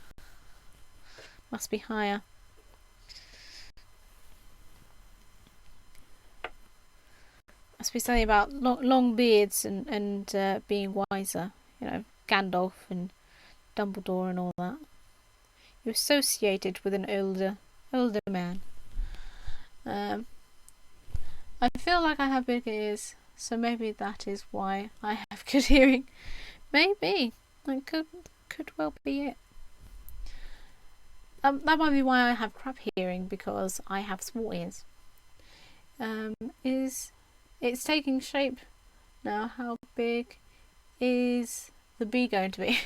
higher. Must be something about long beards and being wiser. You know, Gandalf and Dumbledore and all that. You're associated with an older man. I feel like I have big ears, so maybe that is why I have good hearing. Maybe. It could well be it. That might be why I have crap hearing, because I have small ears. It's taking shape now. How big is the bee going to be?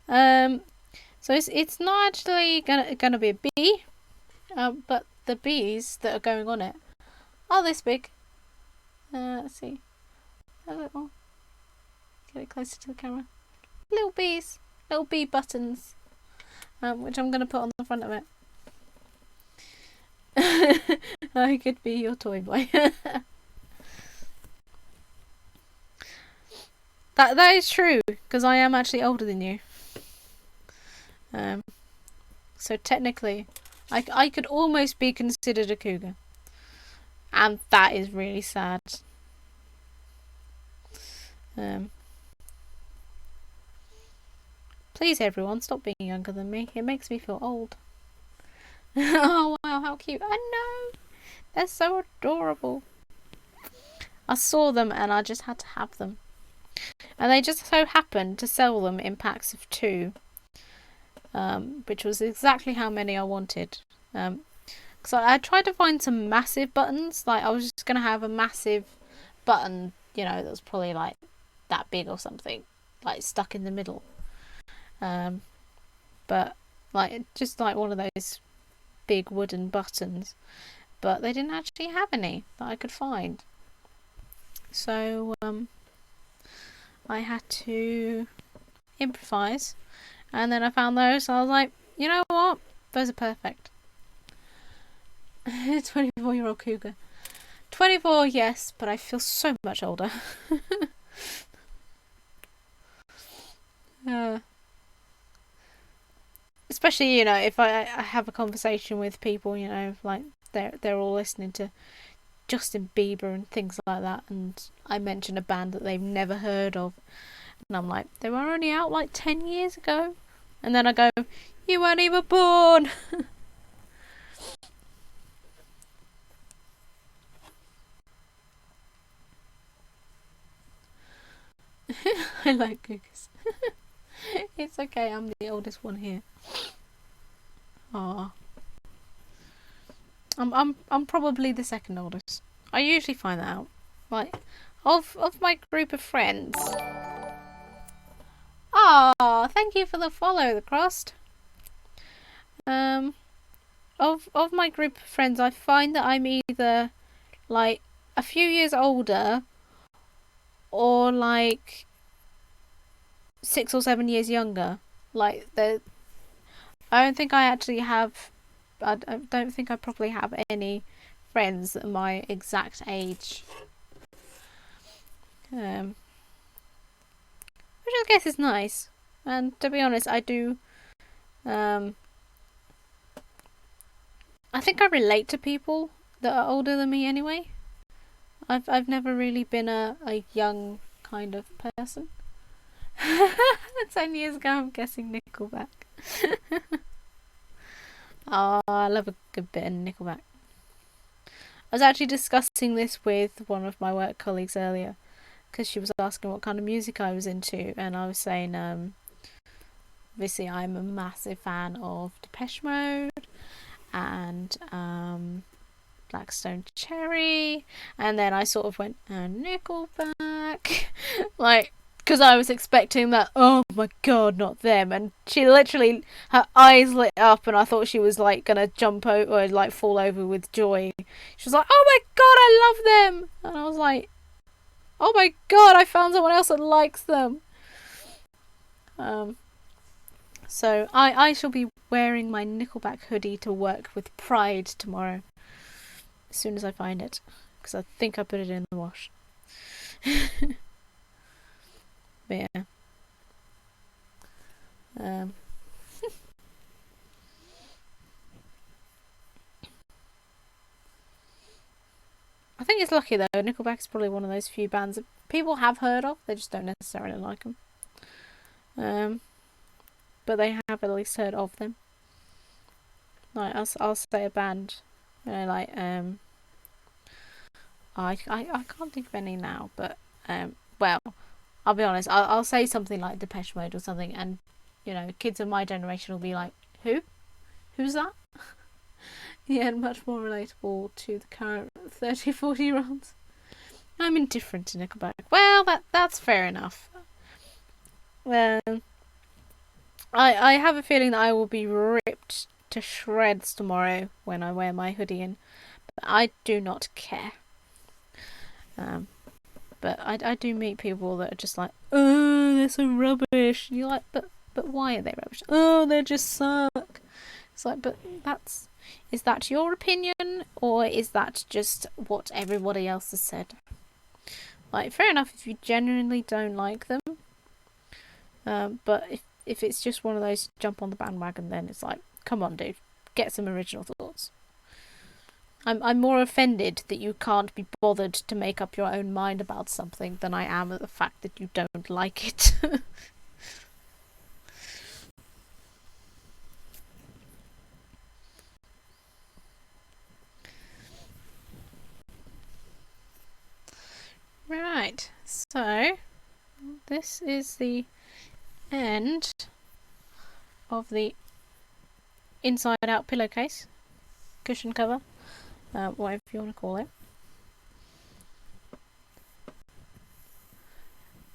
So it's not actually gonna be a bee, but the bees that are going on it are this big. Let's see, a little. Get it closer to the camera. Little bees. Little bee buttons. Which I'm going to put on the front of it. I could be your toy boy. That is true, because I am actually older than you. So technically, I could almost be considered a cougar. And that is really sad. Please, everyone, stop being younger than me. It makes me feel old. Oh, wow, how cute. I know. They're so adorable. I saw them and I just had to have them. And they just so happened to sell them in packs of 2. Which was exactly how many I wanted. Because I tried to find some massive buttons. Like, I was just going to have a massive button, you know, that was probably like that big or something. Like, stuck in the middle. But, like, just like one of those big wooden buttons. But they didn't actually have any that I could find. So, I had to improvise. And then I found those, so I was like, you know what? Those are perfect. 24-year-old cougar. 24, yes, but I feel so much older. Especially, you know, if I have a conversation with people, you know, like they're all listening to Justin Bieber and things like that, and I mention a band that they've never heard of, and I'm like, they were only out like 10 years ago. And then I go, you weren't even born! I like cougars. It's okay, I'm the oldest one here. Aww. I'm probably the second oldest. I usually find that out. Like, of my group of friends. Ah, thank you for the follow, the crust. Of my group of friends, I find that I'm either like a few years older or like 6 or 7 years younger. Like, I don't think I actually have. I don't think I probably have any friends that are my exact age. Which I guess is nice. And to be honest, I do. I think I relate to people that are older than me anyway. I've never really been a young kind of person. 10 years ago, I'm guessing Nickelback. Oh, I love a good bit of Nickelback. I was actually discussing this with one of my work colleagues earlier, because she was asking what kind of music I was into, and I was saying, obviously I'm a massive fan of Depeche Mode, and Black Stone Cherry, and then I sort of went, Nickelback, like, because I was expecting that, oh my god, not them, and she literally, her eyes lit up, and I thought she was like gonna jump over, or like fall over with joy. She was like, oh my god, I love them, and I was like, oh my god, I found someone else that likes them. So I shall be wearing my Nickelback hoodie to work with pride tomorrow, as soon as I find it, because I think I put it in the wash. But yeah. I think it's lucky though. Nickelback is probably one of those few bands that people have heard of, they just don't necessarily like them. But they have at least heard of them. Like, I'll say a band, you know, like I can't think of any now, but well, I'll be honest, I'll say something like Depeche Mode or something, and you know, kids of my generation will be like, who's that? Yeah, much more relatable to the current 30-40-year-olds. I'm indifferent to Nickelback. Well, that's fair enough. I have a feeling that I will be ripped to shreds tomorrow when I wear my hoodie in, but I do not care. But But I do meet people that are just like, oh, they're so rubbish. And you're like, but why are they rubbish? Oh, they just suck. It's like, but is that your opinion, or is that just what everybody else has said? Like, fair enough if you genuinely don't like them. But if it's just one of those jump on the bandwagon, then it's like, come on, dude, get some original thoughts. I'm more offended that you can't be bothered to make up your own mind about something than I am at the fact that you don't like it. Right, so this is the end of the inside out pillowcase, cushion cover, whatever you want to call it.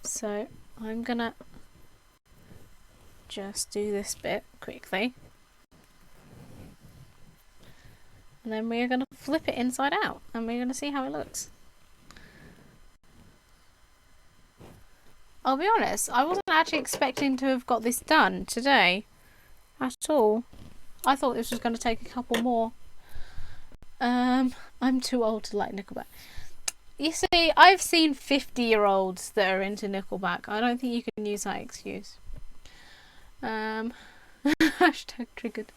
So I'm gonna just do this bit quickly, and then we're gonna flip it inside out and we're gonna see how it looks. I'll be honest, I wasn't actually expecting to have got this done today at all. I thought this was going to take a couple more. I'm too old to like Nickelback. You see, I've seen 50-year-olds that are into Nickelback. I don't think you can use that excuse. Hashtag triggered.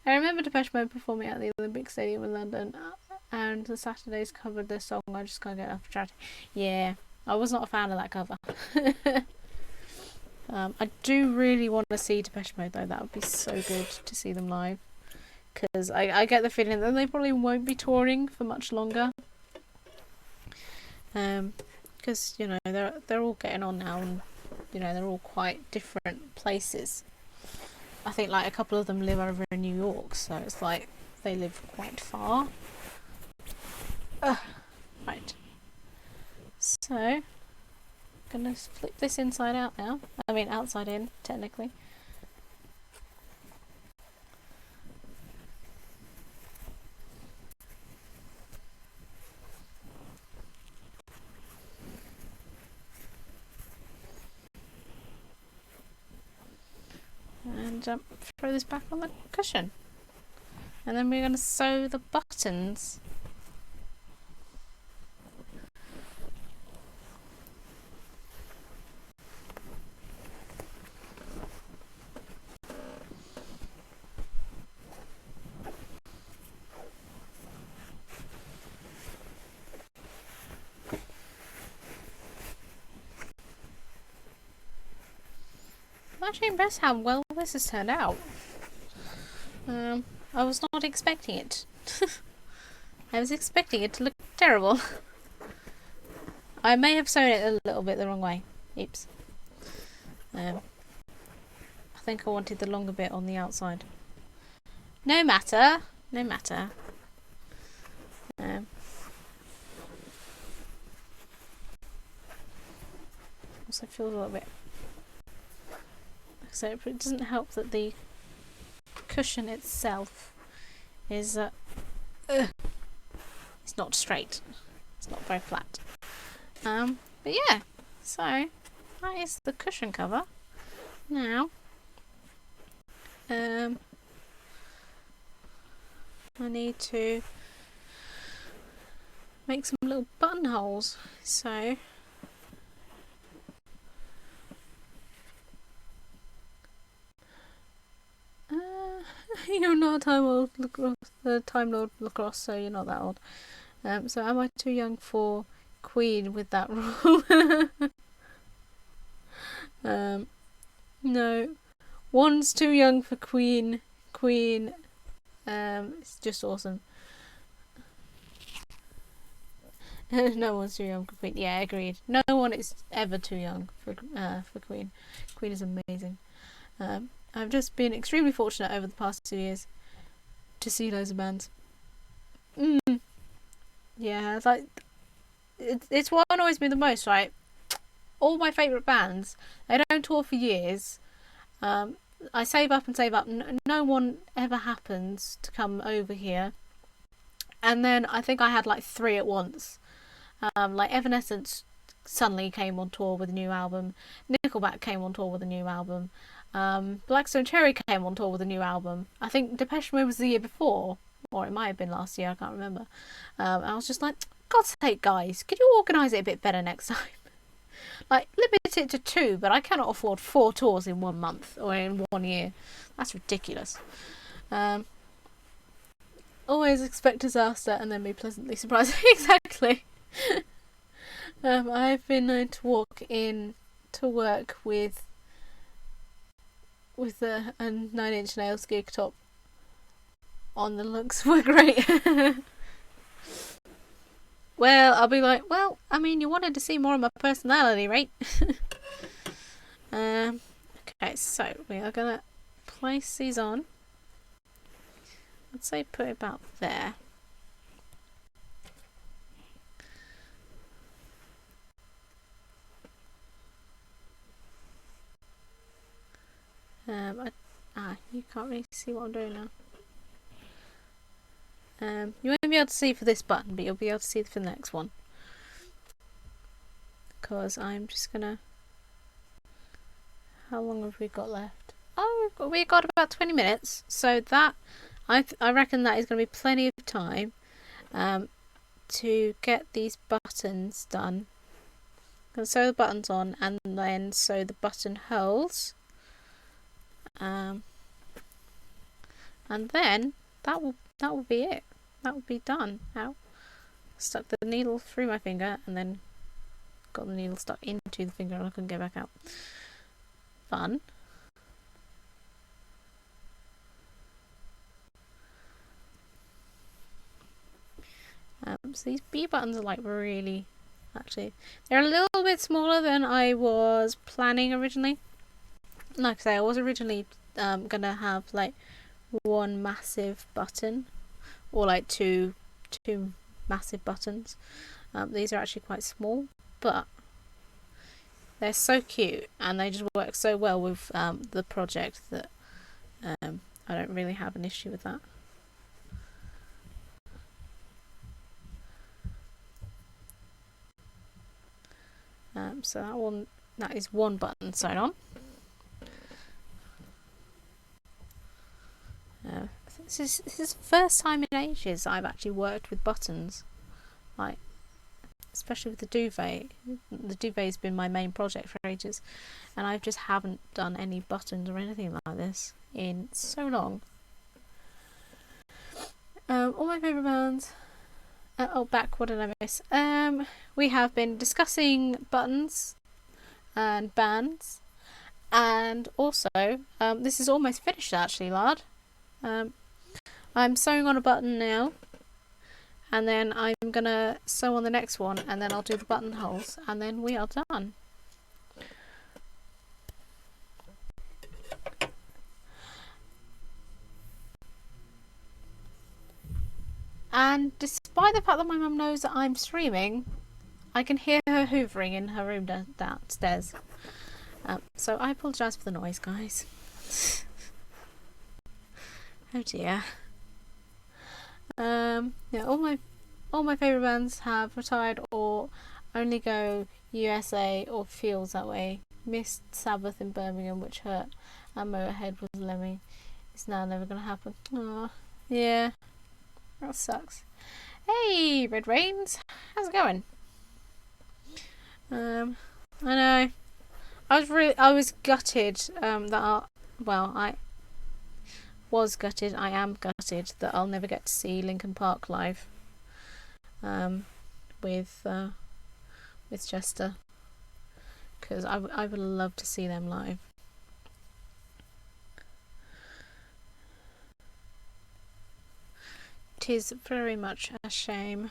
I remember Depeche Mode performing at the Olympic Stadium in London, and the Saturdays covered their song I Just Can't Get Enough of Tragedy. Yeah, I was not a fan of that cover. I do really want to see Depeche Mode though. That would be so good to see them live, because I get the feeling that they probably won't be touring for much longer, because you know they're all getting on now, and you know they're all quite different places. I think like a couple of them live over in New York, so it's like they live quite far. Right. So, I'm gonna flip this inside out now. I mean outside in, technically. And throw this back on the cushion. And then we're gonna sew the buttons. I'm actually impressed how well this has turned out. I was not expecting it. I was expecting it to look terrible. I may have sewn it a little bit the wrong way. Oops. I think I wanted the longer bit on the outside. No matter. No matter. Also feels a little bit. So it doesn't help that the cushion itself is it's not straight. It's not very flat. But yeah, so that is the cushion cover. Now I need to make some little buttonholes. So you're not a Time Lord Lacrosse, so you're not that old. So am I too young for Queen with that rule? No, one's too young for Queen. It's just awesome. No one's too young for Queen. Yeah, agreed. No one is ever too young for Queen. Queen is amazing. I've just been extremely fortunate over the past 2 years to see loads of bands. Yeah, it's like it's what annoys me the most, right? All my favourite bands, they don't tour for years. I save up and save up. No one ever happens to come over here. And then I think I had like 3 at once. Like Evanescence suddenly came on tour with a new album. Nickelback came on tour with a new album. Black Stone Cherry came on tour with a new album. I think Depeche Mode was the year before, or it might have been last year, I can't remember. I was just like, God's sake, guys, could you organise it a bit better next time? Like, limit it to 2, but I cannot afford 4 tours in 1 month or in 1 year. That's ridiculous. Always expect disaster and then be pleasantly surprised. Exactly. I've been known to walk in to work with a 9-inch nails gig top on. The looks were great. Well, I'll be like, well, I mean, you wanted to see more of my personality, right? Okay, so we are gonna place these on. I'd say put it about there. You can't really see what I'm doing now. You won't be able to see for this button, but you'll be able to see for the next one. Because I'm just gonna... How long have we got left? Oh, we've got about 20 minutes. So that, I reckon that is going to be plenty of time to get these buttons done. I'm going to sew the buttons on and then sew the buttonholes. And then that will be it. That will be done. Ow. Stuck the needle through my finger and then got the needle stuck into the finger and I couldn't get back out. Fun. So these B buttons are like really, actually, they're a little bit smaller than I was planning originally. Like I say, I was originally gonna have like 1 massive button, or like two massive buttons. These are actually quite small, but they're so cute and they just work so well with the project that I don't really have an issue with that. So that is 1 button sewn on. This is the first time in ages I've actually worked with buttons, like especially with the duvet. The duvet has been my main project for ages, and I just haven't done any buttons or anything like this in so long. All my favourite bands. What did I miss? We have been discussing buttons and bands, and also this is almost finished actually, lad. I'm sewing on a button now, and then I'm gonna sew on the next one, and then I'll do the buttonholes, and then we are done. And despite the fact that my mum knows that I'm streaming, I can hear her hoovering in her room downstairs. So I apologise for the noise, guys. Oh dear. Yeah, all my favourite bands have retired or only go USA or feels that way. Missed Sabbath in Birmingham, which hurt, and Motorhead was Lemmy. It's now never gonna happen. Aw, yeah, that sucks. Hey, Red Rains, how's it going? I know. I was gutted I was gutted. I am gutted that I'll never get to see Linkin Park live. With Chester, because I would love to see them live. It is very much a shame.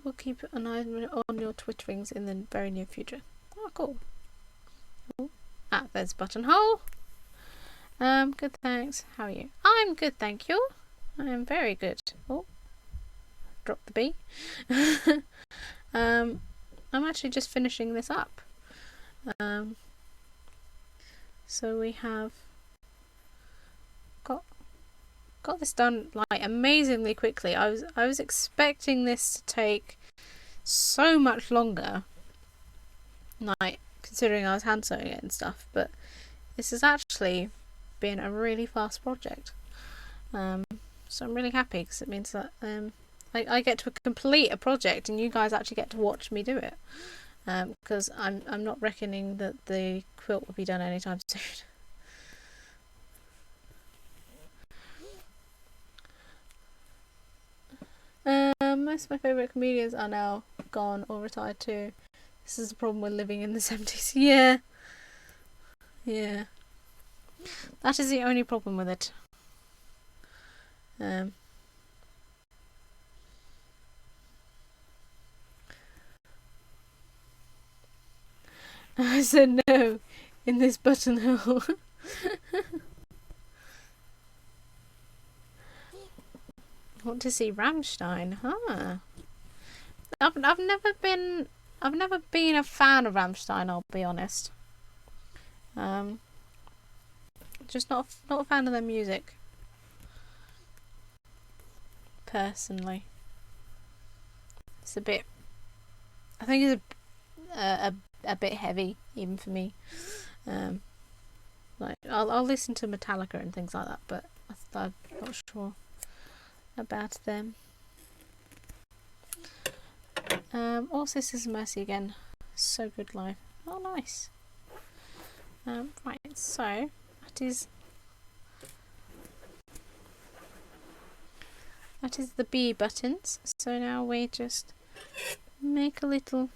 We'll keep an eye on your twitterings in the very near future. Oh, cool. Oh, there's buttonhole. Good, thanks. How are you? I'm good, thank you. I am very good. Oh, drop the B. I'm actually just finishing this up. So we have got this done like amazingly quickly. I was expecting this to take so much longer, like considering I was hand sewing it and stuff, but this has actually been a really fast project. So I'm really happy because it means that I get to complete a project and you guys actually get to watch me do it. Because I'm not reckoning that the quilt will be done anytime soon. Most of my favourite comedians are now gone or retired too. This is the problem with living in the 70s. Yeah. Yeah. That is the only problem with it. I said no in this buttonhole. I want to see Rammstein, huh? I've never been a fan of Rammstein, I'll be honest. Just not a fan of their music. Personally. It's a bit, I think it's a bit heavy even for me. Like I'll listen to Metallica and things like that, but I'm not sure about them. All Sisters of Mercy again, so good live. Oh, nice. Right, so that is the B buttons. So now we just make a little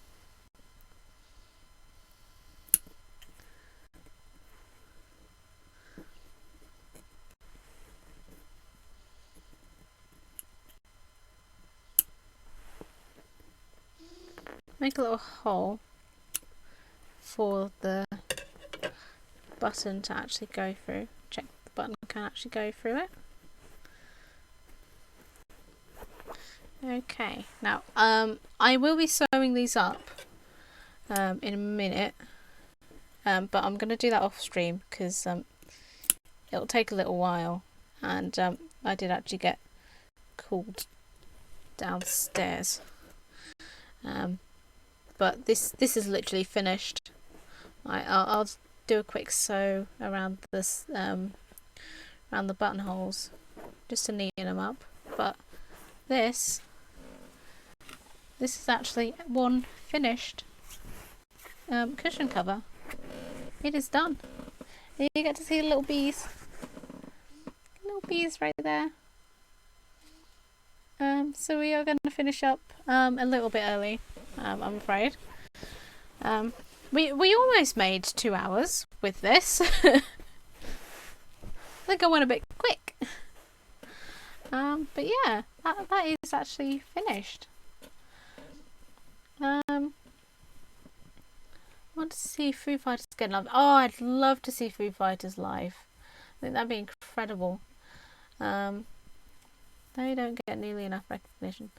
hole for the button to actually go through. Check the button can actually go through it. Okay, now I will be sewing these up in a minute, but I'm going to do that off stream because it'll take a little while, and I did actually get called downstairs. But this is literally finished. I'll do a quick sew around this around the buttonholes just to neaten them up. But this is actually one finished cushion cover. It is done. You get to see the little bees. Little bees right there. So we are going to finish up a little bit early, I'm afraid. We almost made 2 hours with this. I think I went a bit quick. But yeah, that is actually finished. I want to see Foo Fighters again live. Oh, I'd love to see Foo Fighters live. I think that'd be incredible. They don't get nearly enough recognition.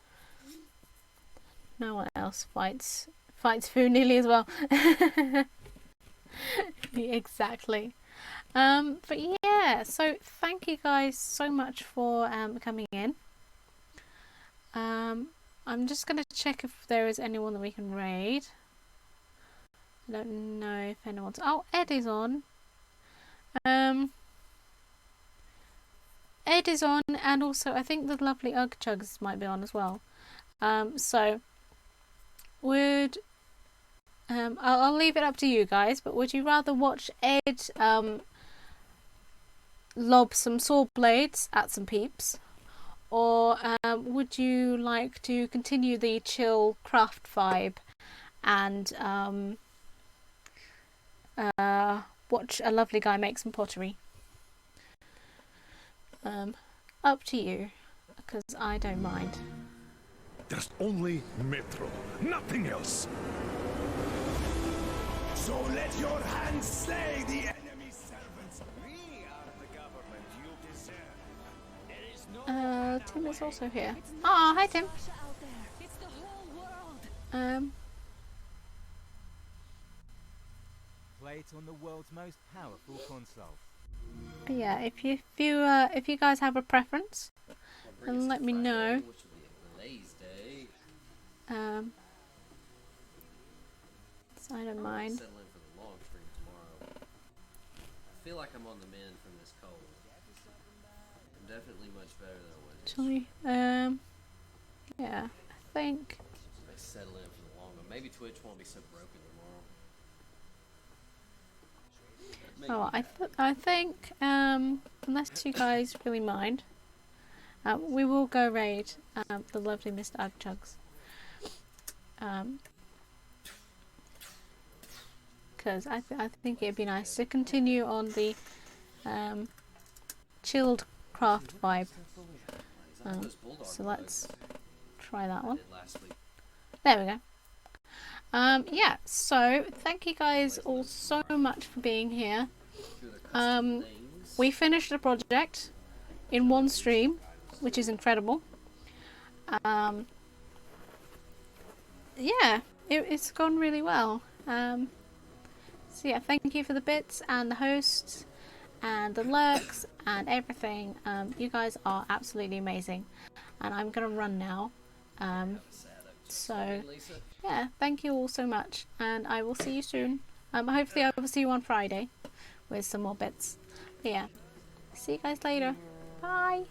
No one else fights Foo nearly as well. Exactly. But yeah, so thank you guys so much for coming in. I'm just gonna check if there is anyone that we can raid. I don't know if anyone's. Oh, Ed is on. Ed is on, and also I think the lovely Ugg Chugs might be on as well. So would I'll leave it up to you guys, but would you rather watch Ed lob some saw blades at some peeps, or would you like to continue the chill craft vibe and watch a lovely guy make some pottery? Up to you, because I don't mind. There's only Metro, nothing else. So let your hands slay the enemy servants. We are the government you deserve. There is no Tim is also here. Ah, hi Tim. play it on the world's most powerful console. But yeah, if you guys have a preference, then let me know. Which will be a Blaze Day. So I don't I'm mind. settle in for the long stream tomorrow. I feel like I'm on the mend from this cold. I'm definitely much better than I was yesterday. Actually, yeah, I think. I settle in for the long one. Maybe Twitch won't be so broken tomorrow. I think unless you guys really mind, we will go raid the lovely Mr. Ugchugs. Because I think it'd be nice to continue on the chilled craft vibe. So let's try that one. There we go. Yeah, so thank you guys all so much for being here. We finished the project in one stream, which is incredible. Yeah, it's gone really well. So yeah, thank you for the bits and the hosts and the lurks and everything. You guys are absolutely amazing. And I'm gonna run now. So yeah, thank you all so much, and I will see you soon. Hopefully I will see you on Friday with some more bits. But yeah, see you guys later. Bye.